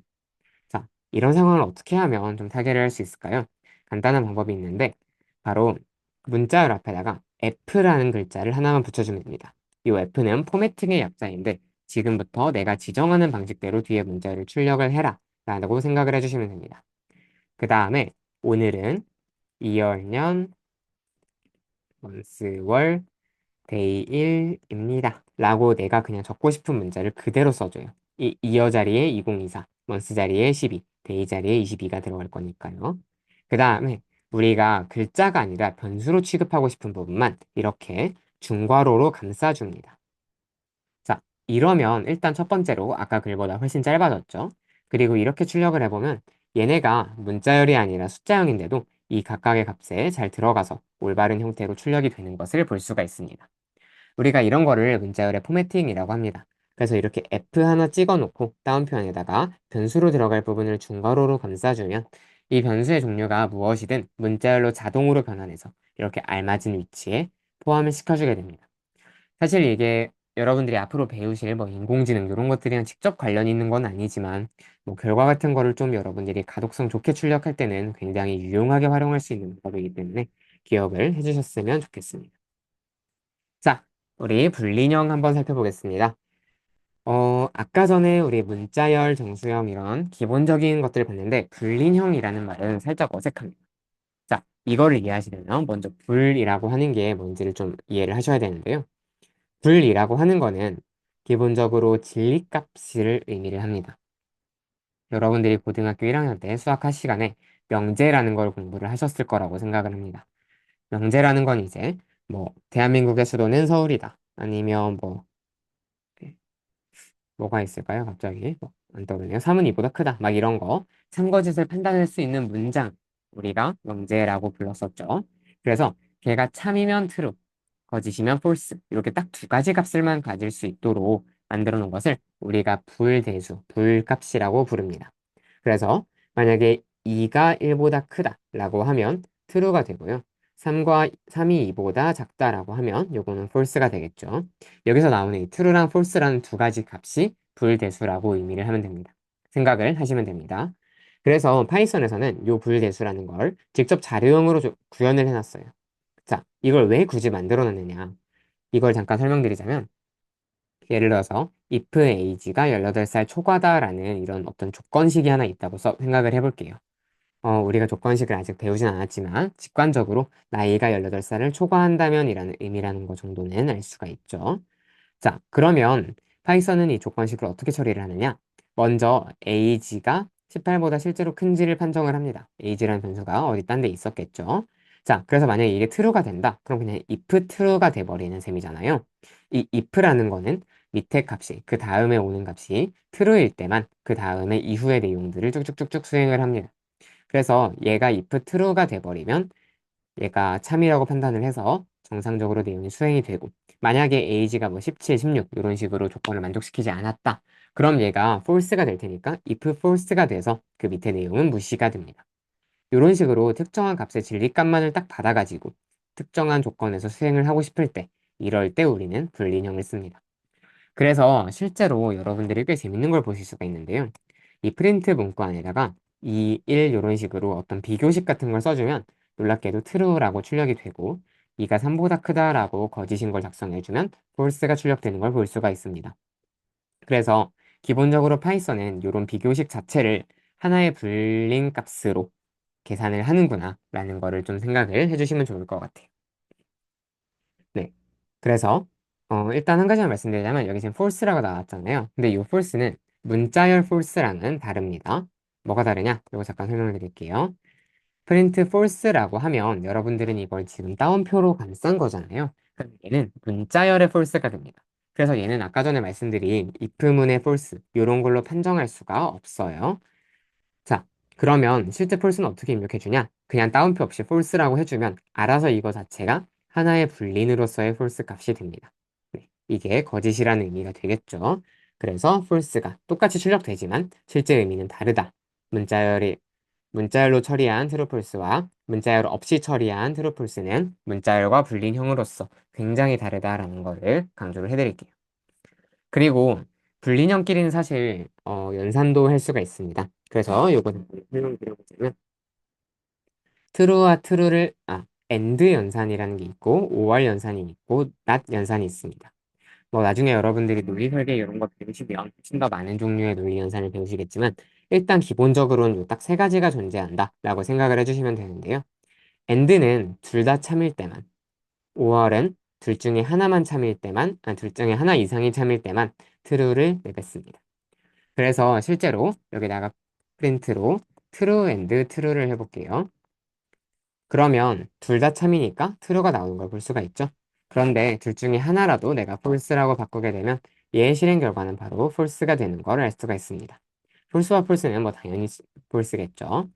자, 이런 상황을 어떻게 하면 좀 타개를 할 수 있을까요? 간단한 방법이 있는데 바로 문자열 앞에다가 F라는 글자를 하나만 붙여주면 됩니다. 이 F는 포매팅의 약자인데 지금부터 내가 지정하는 방식대로 뒤에 문자열을 출력을 해라 라고 생각을 해주시면 됩니다. 그 다음에 오늘은 2월, 년, month, 월, day 1입니다. 라고 내가 그냥 적고 싶은 문자를 그대로 써줘요. 이 이어 자리에 2024, month 자리에 12, day 자리에 22가 들어갈 거니까요. 그 다음에 우리가 글자가 아니라 변수로 취급하고 싶은 부분만 이렇게 중괄호로 감싸줍니다. 자, 이러면 일단 첫 번째로 아까 글보다 훨씬 짧아졌죠. 그리고 이렇게 출력을 해보면 얘네가 문자열이 아니라 숫자형인데도 이 각각의 값에 잘 들어가서 올바른 형태로 출력이 되는 것을 볼 수가 있습니다. 우리가 이런 거를 문자열의 포매팅이라고 합니다. 그래서 이렇게 F 하나 찍어 놓고 다운표 안에다가 변수로 들어갈 부분을 중괄호로 감싸주면 이 변수의 종류가 무엇이든 문자열로 자동으로 변환해서 이렇게 알맞은 위치에 포함을 시켜주게 됩니다. 사실 이게 여러분들이 앞으로 배우실 뭐 인공지능 이런 것들이랑 직접 관련이 있는 건 아니지만 뭐 결과 같은 거를 좀 여러분들이 가독성 좋게 출력할 때는 굉장히 유용하게 활용할 수 있는 방법이기 때문에 기억을 해주셨으면 좋겠습니다. 자, 우리 불린형 한번 살펴보겠습니다. 아까 전에 우리 문자열, 정수형 이런 기본적인 것들을 봤는데 불린형이라는 말은 살짝 어색합니다. 자, 이거를 이해하시려면 먼저 불이라고 하는 게 뭔지를 좀 이해를 하셔야 되는데요. 불이라고 하는 거는 기본적으로 진리값을 의미를 합니다. 여러분들이 고등학교 1학년 때 수학할 시간에 명제라는 걸 공부를 하셨을 거라고 생각을 합니다. 명제라는 건 이제 뭐 대한민국의 수도는 서울이다. 아니면 뭐 뭐가 있을까요? 갑자기 안 떠오르네요. 3은 2보다 크다. 막 이런 거 참거짓을 판단할 수 있는 문장 우리가 명제라고 불렀었죠. 그래서 걔가 참이면 true, 거짓이면 false 이렇게 딱 두 가지 값을만 가질 수 있도록 만들어 놓은 것을 우리가 불대수, 불값이라고 부릅니다. 그래서 만약에 2가 1보다 크다라고 하면 true가 되고요. 3이 2보다 작다라고 하면 요거는 false가 되겠죠. 여기서 나오는 이 true랑 false라는 두 가지 값이 불대수라고 의미를 하면 됩니다. 생각을 하시면 됩니다. 그래서 파이썬에서는 요 불대수라는 걸 직접 자료형으로 구현을 해놨어요. 자, 이걸 왜 굳이 만들어 놨느냐? 이걸 잠깐 설명드리자면 예를 들어서 if age가 18살 초과다라는 이런 어떤 조건식이 하나 있다고 생각을 해볼게요. 우리가 조건식을 아직 배우진 않았지만 직관적으로 나이가 18살을 초과한다면 이라는 의미라는 거 정도는 알 수가 있죠. 자, 그러면 파이썬은 이 조건식을 어떻게 처리를 하느냐? 먼저 age가 18보다 실제로 큰지를 판정을 합니다. age라는 변수가 어디 딴 데 있었겠죠. 자, 그래서 만약에 이게 true가 된다. 그럼 그냥 if true가 돼버리는 셈이잖아요. 이 if라는 거는 밑에 값이 그 다음에 오는 값이 true일 때만 그 다음에 이후의 내용들을 쭉쭉쭉쭉 수행을 합니다. 그래서 얘가 if true가 돼버리면 얘가 참이라고 판단을 해서 정상적으로 내용이 수행이 되고 만약에 age가 뭐 17, 16 이런 식으로 조건을 만족시키지 않았다. 그럼 얘가 false가 될 테니까 if false가 돼서 그 밑에 내용은 무시가 됩니다. 이런 식으로 특정한 값의 진리값만을 딱 받아가지고 특정한 조건에서 수행을 하고 싶을 때 이럴 때 우리는 불린형을 씁니다. 그래서 실제로 여러분들이 꽤 재밌는 걸 보실 수가 있는데요. 이 프린트 문구 안에다가 2, 1 이런 식으로 어떤 비교식 같은 걸 써주면 놀랍게도 true라고 출력이 되고 2가 3보다 크다라고 거짓인 걸 작성해주면 false가 출력되는 걸 볼 수가 있습니다. 그래서 기본적으로 파이썬은 이런 비교식 자체를 하나의 불린 값으로 계산을 하는구나 라는 거를 좀 생각을 해주시면 좋을 것 같아요. 네. 그래서 일단 한 가지만 말씀드리자면 여기 지금 false라고 나왔잖아요. 근데 이 false는 문자열 false랑은 다릅니다. 뭐가 다르냐? 이거 잠깐 설명을 드릴게요. 프린트 false라고 하면 여러분들은 이걸 지금 따옴표로 감싼 거잖아요. 그럼 얘는 문자열의 false가 됩니다. 그래서 얘는 아까 전에 말씀드린 if문의 false 이런 걸로 판정할 수가 없어요. 자, 그러면 실제 false는 어떻게 입력해 주냐? 그냥 따옴표 없이 false라고 해주면 알아서 이거 자체가 하나의 불린으로서의 false 값이 됩니다. 네, 이게 거짓이라는 의미가 되겠죠. 그래서 false가 똑같이 출력되지만 실제 의미는 다르다. 문자열이 문자열로 처리한 true false와 문자열 없이 처리한 true false는 문자열과 불린형으로서 굉장히 다르다라는 거를 강조를 해드릴게요. 그리고 불린형끼리는 사실 연산도 할 수가 있습니다. 그래서 요거 설명드려보자면 true와 true를 and 연산이라는 게 있고 or 연산이 있고 not 연산이 있습니다. 뭐 나중에 여러분들이 논리 설계 이런 거 배우시면 훨씬 더 많은 종류의 논리 연산을 배우시겠지만 일단 기본적으로는 딱 세 가지가 존재한다라고 생각을 해주시면 되는데요. and는 둘 다 참일 때만, or은 둘 중에 하나만 참일 때만, 둘 중에 하나 이상이 참일 때만 true를 내뱉습니다. 그래서 실제로 여기다가 프린트로 true and true를 해볼게요. 그러면 둘 다 참이니까 true가 나오는 걸 볼 수가 있죠. 그런데 둘 중에 하나라도 내가 false라고 바꾸게 되면 얘의 실행 결과는 바로 false가 되는 걸 알 수가 있습니다. false와 false는 뭐 당연히 false겠죠.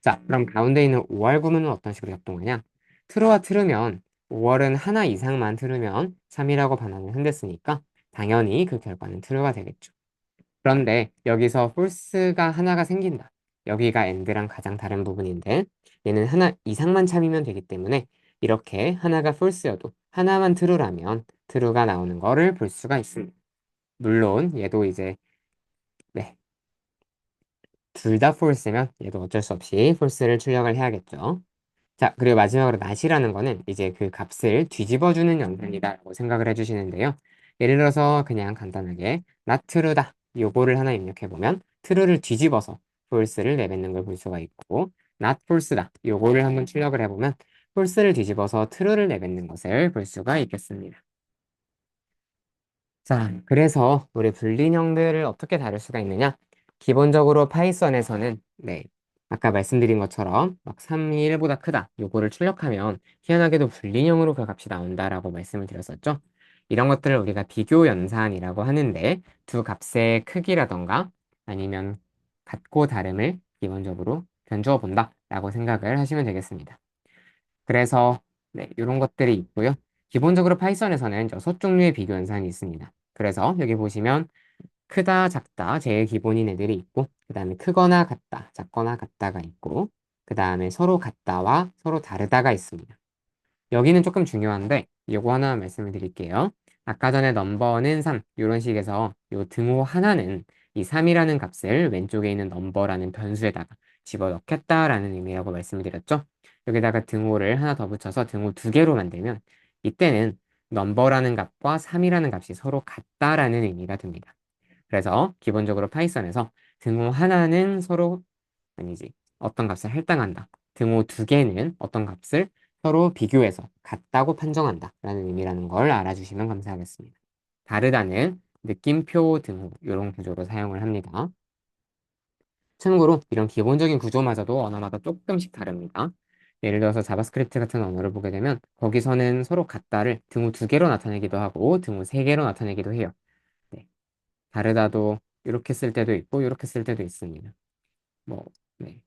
자, 그럼 가운데 있는 5월 구문은 어떤 식으로 작동하냐? true와 true면 5월은 하나 이상만 true면 3이라고 반환을 흔댔으니까 당연히 그 결과는 true가 되겠죠. 그런데 여기서 false가 하나가 생긴다. 여기가 and랑 가장 다른 부분인데 얘는 하나 이상만 참이면 되기 때문에 이렇게 하나가 false여도 하나만 true라면 true가 나오는 거를 볼 수가 있습니다. 물론 얘도 이제 네, 둘 다 false면 얘도 어쩔 수 없이 false를 출력을 해야겠죠. 자, 그리고 마지막으로 not이라는 거는 이제 그 값을 뒤집어주는 연산이다라고 생각을 해주시는데요. 예를 들어서 그냥 간단하게 not true다. 요거를 하나 입력해보면 true를 뒤집어서 false를 내뱉는 걸 볼 수가 있고 not false다. 요거를 한번 출력을 해보면 false를 뒤집어서 true를 내뱉는 것을 볼 수가 있겠습니다. 자, 그래서 우리 불린형들을 어떻게 다룰 수가 있느냐? 기본적으로 파이썬에서는 아까 말씀드린 것처럼 막 3이 1보다 크다. 요거를 출력하면 희한하게도 불린형으로 그 값이 나온다라고 말씀을 드렸었죠. 이런 것들을 우리가 비교 연산이라고 하는데 두 값의 크기라던가 아니면 같고 다름을 기본적으로 견주어 본다라고 생각을 하시면 되겠습니다. 그래서 이런 것들이 있고요. 기본적으로 파이썬에서는 6종류의 비교 연산이 있습니다. 그래서 여기 보시면 크다, 작다, 제일 기본인 애들이 있고 그 다음에 크거나 같다, 작거나 같다가 있고 그 다음에 서로 같다와 서로 다르다가 있습니다. 여기는 조금 중요한데 요거 하나 말씀을 드릴게요. 아까 전에 넘버는 3 이런 식에서 요 등호 하나는 이 3이라는 값을 왼쪽에 있는 넘버라는 변수에다가 집어넣겠다라는 의미라고 말씀을 드렸죠. 여기다가 등호를 하나 더 붙여서 등호 두 개로 만들면 이때는 넘버라는 값과 3이라는 값이 서로 같다라는 의미가 됩니다. 그래서 기본적으로 파이썬에서 등호 하나는 서로 아니지 어떤 값을 할당한다. 등호 두 개는 어떤 값을 서로 비교해서 같다고 판정한다 라는 의미라는 걸 알아주시면 감사하겠습니다. 다르다는 느낌표 등호 이런 구조로 사용을 합니다. 참고로 이런 기본적인 구조마저도 언어마다 조금씩 다릅니다. 예를 들어서 자바스크립트 같은 언어를 보게 되면 거기서는 서로 같다를 등호 두 개로 나타내기도 하고 등호 세 개로 나타내기도 해요. 네. 다르다도 이렇게 쓸 때도 있고 이렇게 쓸 때도 있습니다. 뭐 네.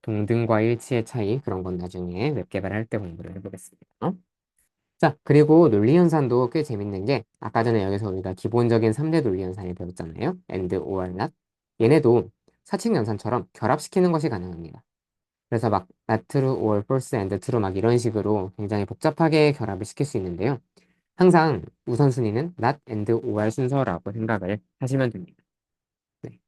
동등과 일치의 차이 그런 건 나중에 웹 개발할 때 공부를 해보겠습니다. 자, 그리고 논리 연산도 꽤 재밌는 게 아까 전에 여기서 우리가 기본적인 3대 논리 연산을 배웠잖아요. and, or, not. 얘네도 사칙 연산처럼 결합시키는 것이 가능합니다. 그래서 막 not true, or false, and true 막 이런 식으로 굉장히 복잡하게 결합을 시킬 수 있는데요. 항상 우선순위는 not, and, or 순서라고 생각을 하시면 됩니다. 네.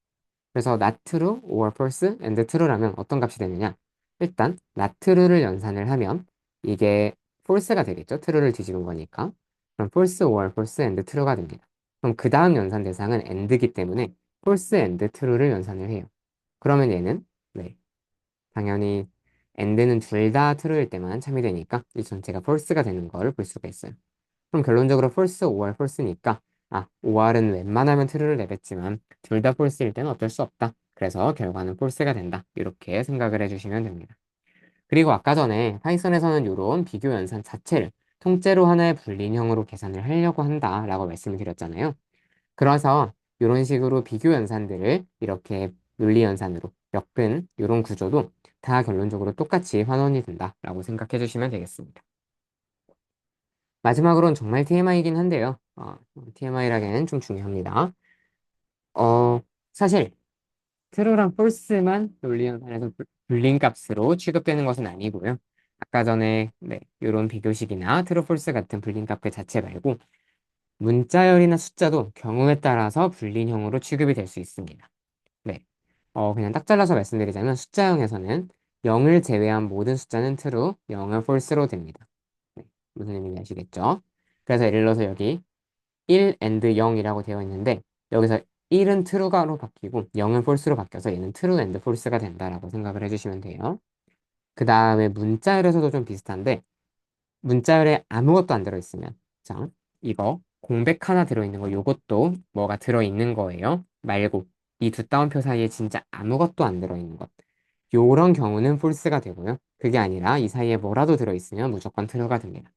그래서 not true or false and true라면 어떤 값이 되느냐? 일단 not true를 연산을 하면 이게 false가 되겠죠. true를 뒤집은 거니까. 그럼 false or false and true가 됩니다. 그럼 그 다음 연산 대상은 and이기 때문에 false and true를 연산을 해요. 그러면 얘는 네, 당연히 and는 둘 다 true일 때만 참여되니까 이 전체가 false가 되는 걸 볼 수가 있어요. 그럼 결론적으로 false, or false니까 or은 웬만하면 true를 내뱉지만 둘 다 false일 때는 어쩔 수 없다. 그래서 결과는 false가 된다. 이렇게 생각을 해주시면 됩니다. 그리고 아까 전에 파이썬에서는 이런 비교 연산 자체를 통째로 하나의 불리인형으로 계산을 하려고 한다라고 말씀을 드렸잖아요. 그래서 이런 식으로 비교 연산들을 이렇게 논리 연산으로 엮은 이런 구조도 다 결론적으로 똑같이 환원이 된다라고 생각해 주시면 되겠습니다. 마지막으로는 정말 TMI이긴 한데요. TMI라기에는 좀 중요합니다. 어, 사실 트루랑 폴스만 논리 연산에서 불린 값으로 취급되는 것은 아니고요. 아까 전에 이런 비교식이나 트루 폴스 같은 불린 값 그 자체 말고 문자열이나 숫자도 경우에 따라서 불린형으로 취급이 될 수 있습니다. 네. 그냥 딱 잘라서 말씀드리자면 숫자형에서는 0을 제외한 모든 숫자는 true, 0은 false로 됩니다. 네. 무슨 의미인지 아시겠죠? 그래서 예를 들어서 여기 1 and 0이라고 되어 있는데 여기서 1은 true가로 바뀌고 0은 false로 바뀌어서 얘는 true and false가 된다라고 생각을 해주시면 돼요. 그 다음에 문자열에서도 좀 비슷한데 문자열에 아무것도 안 들어있으면 자 이거 공백 하나 들어있는 거 요것도 뭐가 들어있는 거예요. 말고 이 두 따옴표 사이에 진짜 아무것도 안 들어있는 것 요런 경우는 false가 되고요. 그게 아니라 이 사이에 뭐라도 들어있으면 무조건 true가 됩니다.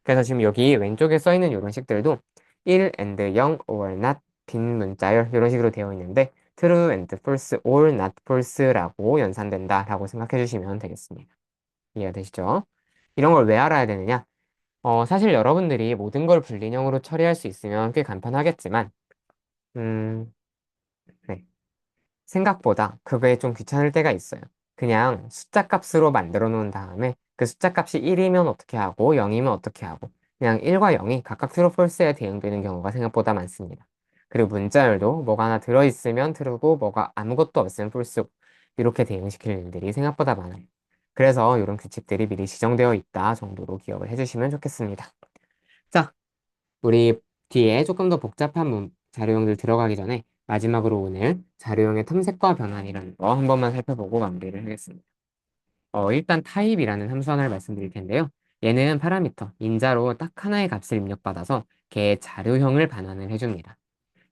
그래서 지금 여기 왼쪽에 써 있는 이런 식들도 1 and 0 or not 빈 문자열 이런 식으로 되어 있는데 true and false or not false라고 연산된다라고 생각해 주시면 되겠습니다. 이해가 되시죠? 이런 걸 왜 알아야 되느냐? 사실 여러분들이 모든 걸 불리형으로 처리할 수 있으면 꽤 간편하겠지만 음, 네. 생각보다 그게 좀 귀찮을 때가 있어요. 그냥 숫자 값으로 만들어 놓은 다음에 그 숫자 값이 1이면 어떻게 하고 0이면 어떻게 하고 그냥 1과 0이 각각 트루 폴스에 대응되는 경우가 생각보다 많습니다. 그리고 문자열도 뭐가 하나 들어있으면 트루고 뭐가 아무것도 없으면 폴스고 이렇게 대응시킬 일들이 생각보다 많아요. 그래서 이런 규칙들이 미리 지정되어 있다 정도로 기억을 해주시면 좋겠습니다. 자, 우리 뒤에 조금 더 복잡한 자료형들 들어가기 전에 마지막으로 오늘 자료형의 탐색과 변환이라는 거 한 번만 살펴보고 마무리를 하겠습니다. 일단 타입이라는 함수 하나를 말씀드릴 텐데요. 얘는 파라미터, 인자로 딱 하나의 값을 입력받아서 걔의 자료형을 반환을 해줍니다.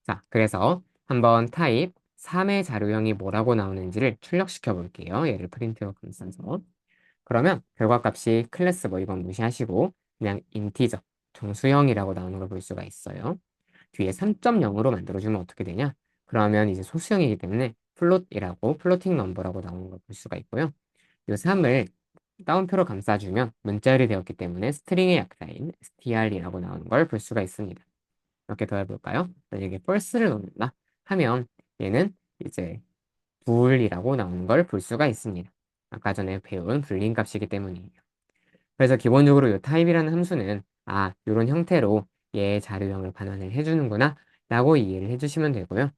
자, 그래서 한번 타입 3의 자료형이 뭐라고 나오는지를 출력시켜 볼게요. 얘를 프린트로 써서. 그러면 결과값이 클래스 뭐 이건 무시하시고 그냥 인티저, 정수형이라고 나오는 걸 볼 수가 있어요. 뒤에 3.0으로 만들어주면 어떻게 되냐? 그러면 이제 소수형이기 때문에 플롯이라고 플로팅 넘버라고 나오는 걸 볼 수가 있고요. 이 3을 따옴표로 감싸주면 문자열이 되었기 때문에 스트링의 약자인 str이라고 나오는 걸 볼 수가 있습니다. 이렇게 더 해볼까요? 만약에 false를 넣는다 하면 얘는 이제 불이라고 나오는 걸 볼 수가 있습니다. 아까 전에 배운 불린 값이기 때문이에요. 그래서 기본적으로 이 타입이라는 함수는 이런 형태로 얘의 자료형을 반환을 해주는구나 라고 이해를 해주시면 되고요.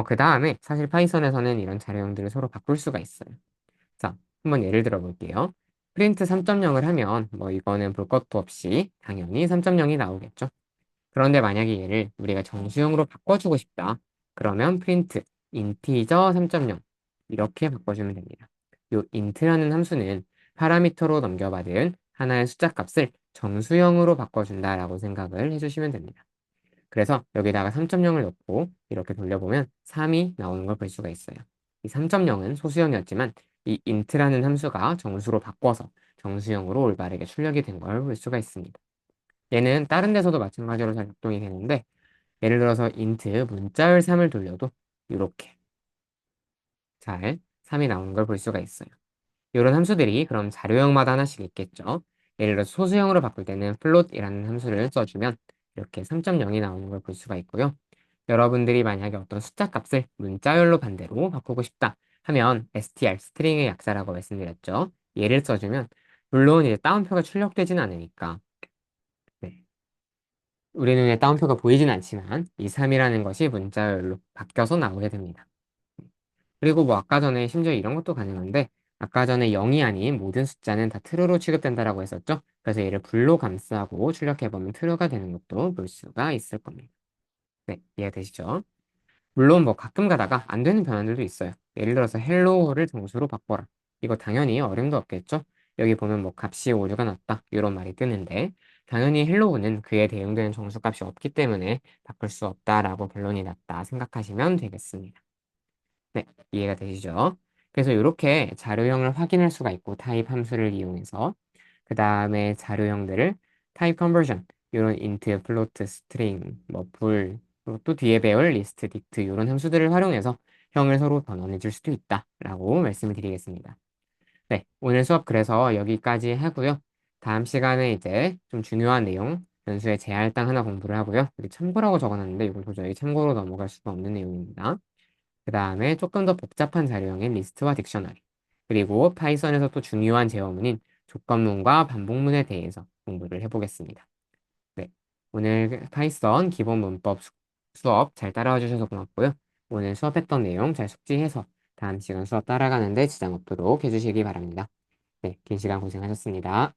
그 다음에 사실 파이썬에서는 이런 자료형들을 서로 바꿀 수가 있어요. 자, 한번 예를 들어 볼게요. 프린트 3.0을 하면 뭐 이거는 볼 것도 없이 당연히 3.0이 나오겠죠. 그런데 만약에 얘를 우리가 정수형으로 바꿔주고 싶다. 그러면 프린트 인티저 3.0 이렇게 바꿔주면 됩니다. 요 int라는 함수는 파라미터로 넘겨받은 하나의 숫자 값을 정수형으로 바꿔준다라고 생각을 해주시면 됩니다. 그래서 여기다가 3.0을 넣고 이렇게 돌려보면 3이 나오는 걸 볼 수가 있어요. 이 3.0은 소수형이었지만 이 int라는 함수가 정수로 바꿔서 정수형으로 올바르게 출력이 된 걸 볼 수가 있습니다. 얘는 다른 데서도 마찬가지로 잘 작동이 되는데 예를 들어서 int 문자열 3을 돌려도 이렇게 잘 3이 나오는 걸 볼 수가 있어요. 이런 함수들이 그럼 자료형마다 하나씩 있겠죠. 예를 들어 소수형으로 바꿀 때는 float이라는 함수를 써주면 이렇게 3.0이 나오는 걸 볼 수가 있고요. 여러분들이 만약에 어떤 숫자 값을 문자열로 반대로 바꾸고 싶다 하면 str, 스트링의 약자라고 말씀드렸죠. 얘를 써주면 물론 이제 따옴표가 출력되진 않으니까 네. 우리 눈에 따옴표가 보이진 않지만 이 3이라는 것이 문자열로 바뀌어서 나오게 됩니다. 그리고 뭐 아까 전에 심지어 이런 것도 가능한데 아까 전에 0이 아닌 모든 숫자는 다 true로 취급된다라고 했었죠. 그래서 얘를 불로 감싸고 출력해보면 true가 되는 것도 볼 수가 있을 겁니다. 네, 이해되시죠? 물론 뭐 가끔 가다가 안 되는 변환들도 있어요. 예를 들어서 hello를 정수로 바꿔라. 이거 당연히 어림도 없겠죠? 여기 보면 뭐 값이 오류가 났다 이런 말이 뜨는데 당연히 hello는 그에 대응되는 정수값이 없기 때문에 바꿀 수 없다라고 결론이 났다 생각하시면 되겠습니다. 네, 이해가 되시죠? 그래서 이렇게 자료형을 확인할 수가 있고 타입 함수를 이용해서 그 다음에 자료형들을 타입 컨버전 이런 int, 플로트, 스트링, 뭐 불, 그리고 또 뒤에 배울 리스트, 딕트 이런 함수들을 활용해서 형을 서로 변환해 줄 수도 있다라고 말씀을 드리겠습니다. 네, 오늘 수업 그래서 여기까지 하고요. 다음 시간에 이제 좀 중요한 내용, 변수의 제할당 하나 공부를 하고요. 여기 참고라고 적어놨는데 이걸 도저히 참고로 넘어갈 수가 없는 내용입니다. 그 다음에 조금 더 복잡한 자료형인 리스트와 딕셔너리, 그리고 파이썬에서 또 중요한 제어문인 조건문과 반복문에 대해서 공부를 해보겠습니다. 네, 오늘 파이썬 기본 문법 수업 잘 따라와 주셔서 고맙고요. 오늘 수업했던 내용 잘 숙지해서 다음 시간 수업 따라가는데 지장 없도록 해주시기 바랍니다. 네, 긴 시간 고생하셨습니다.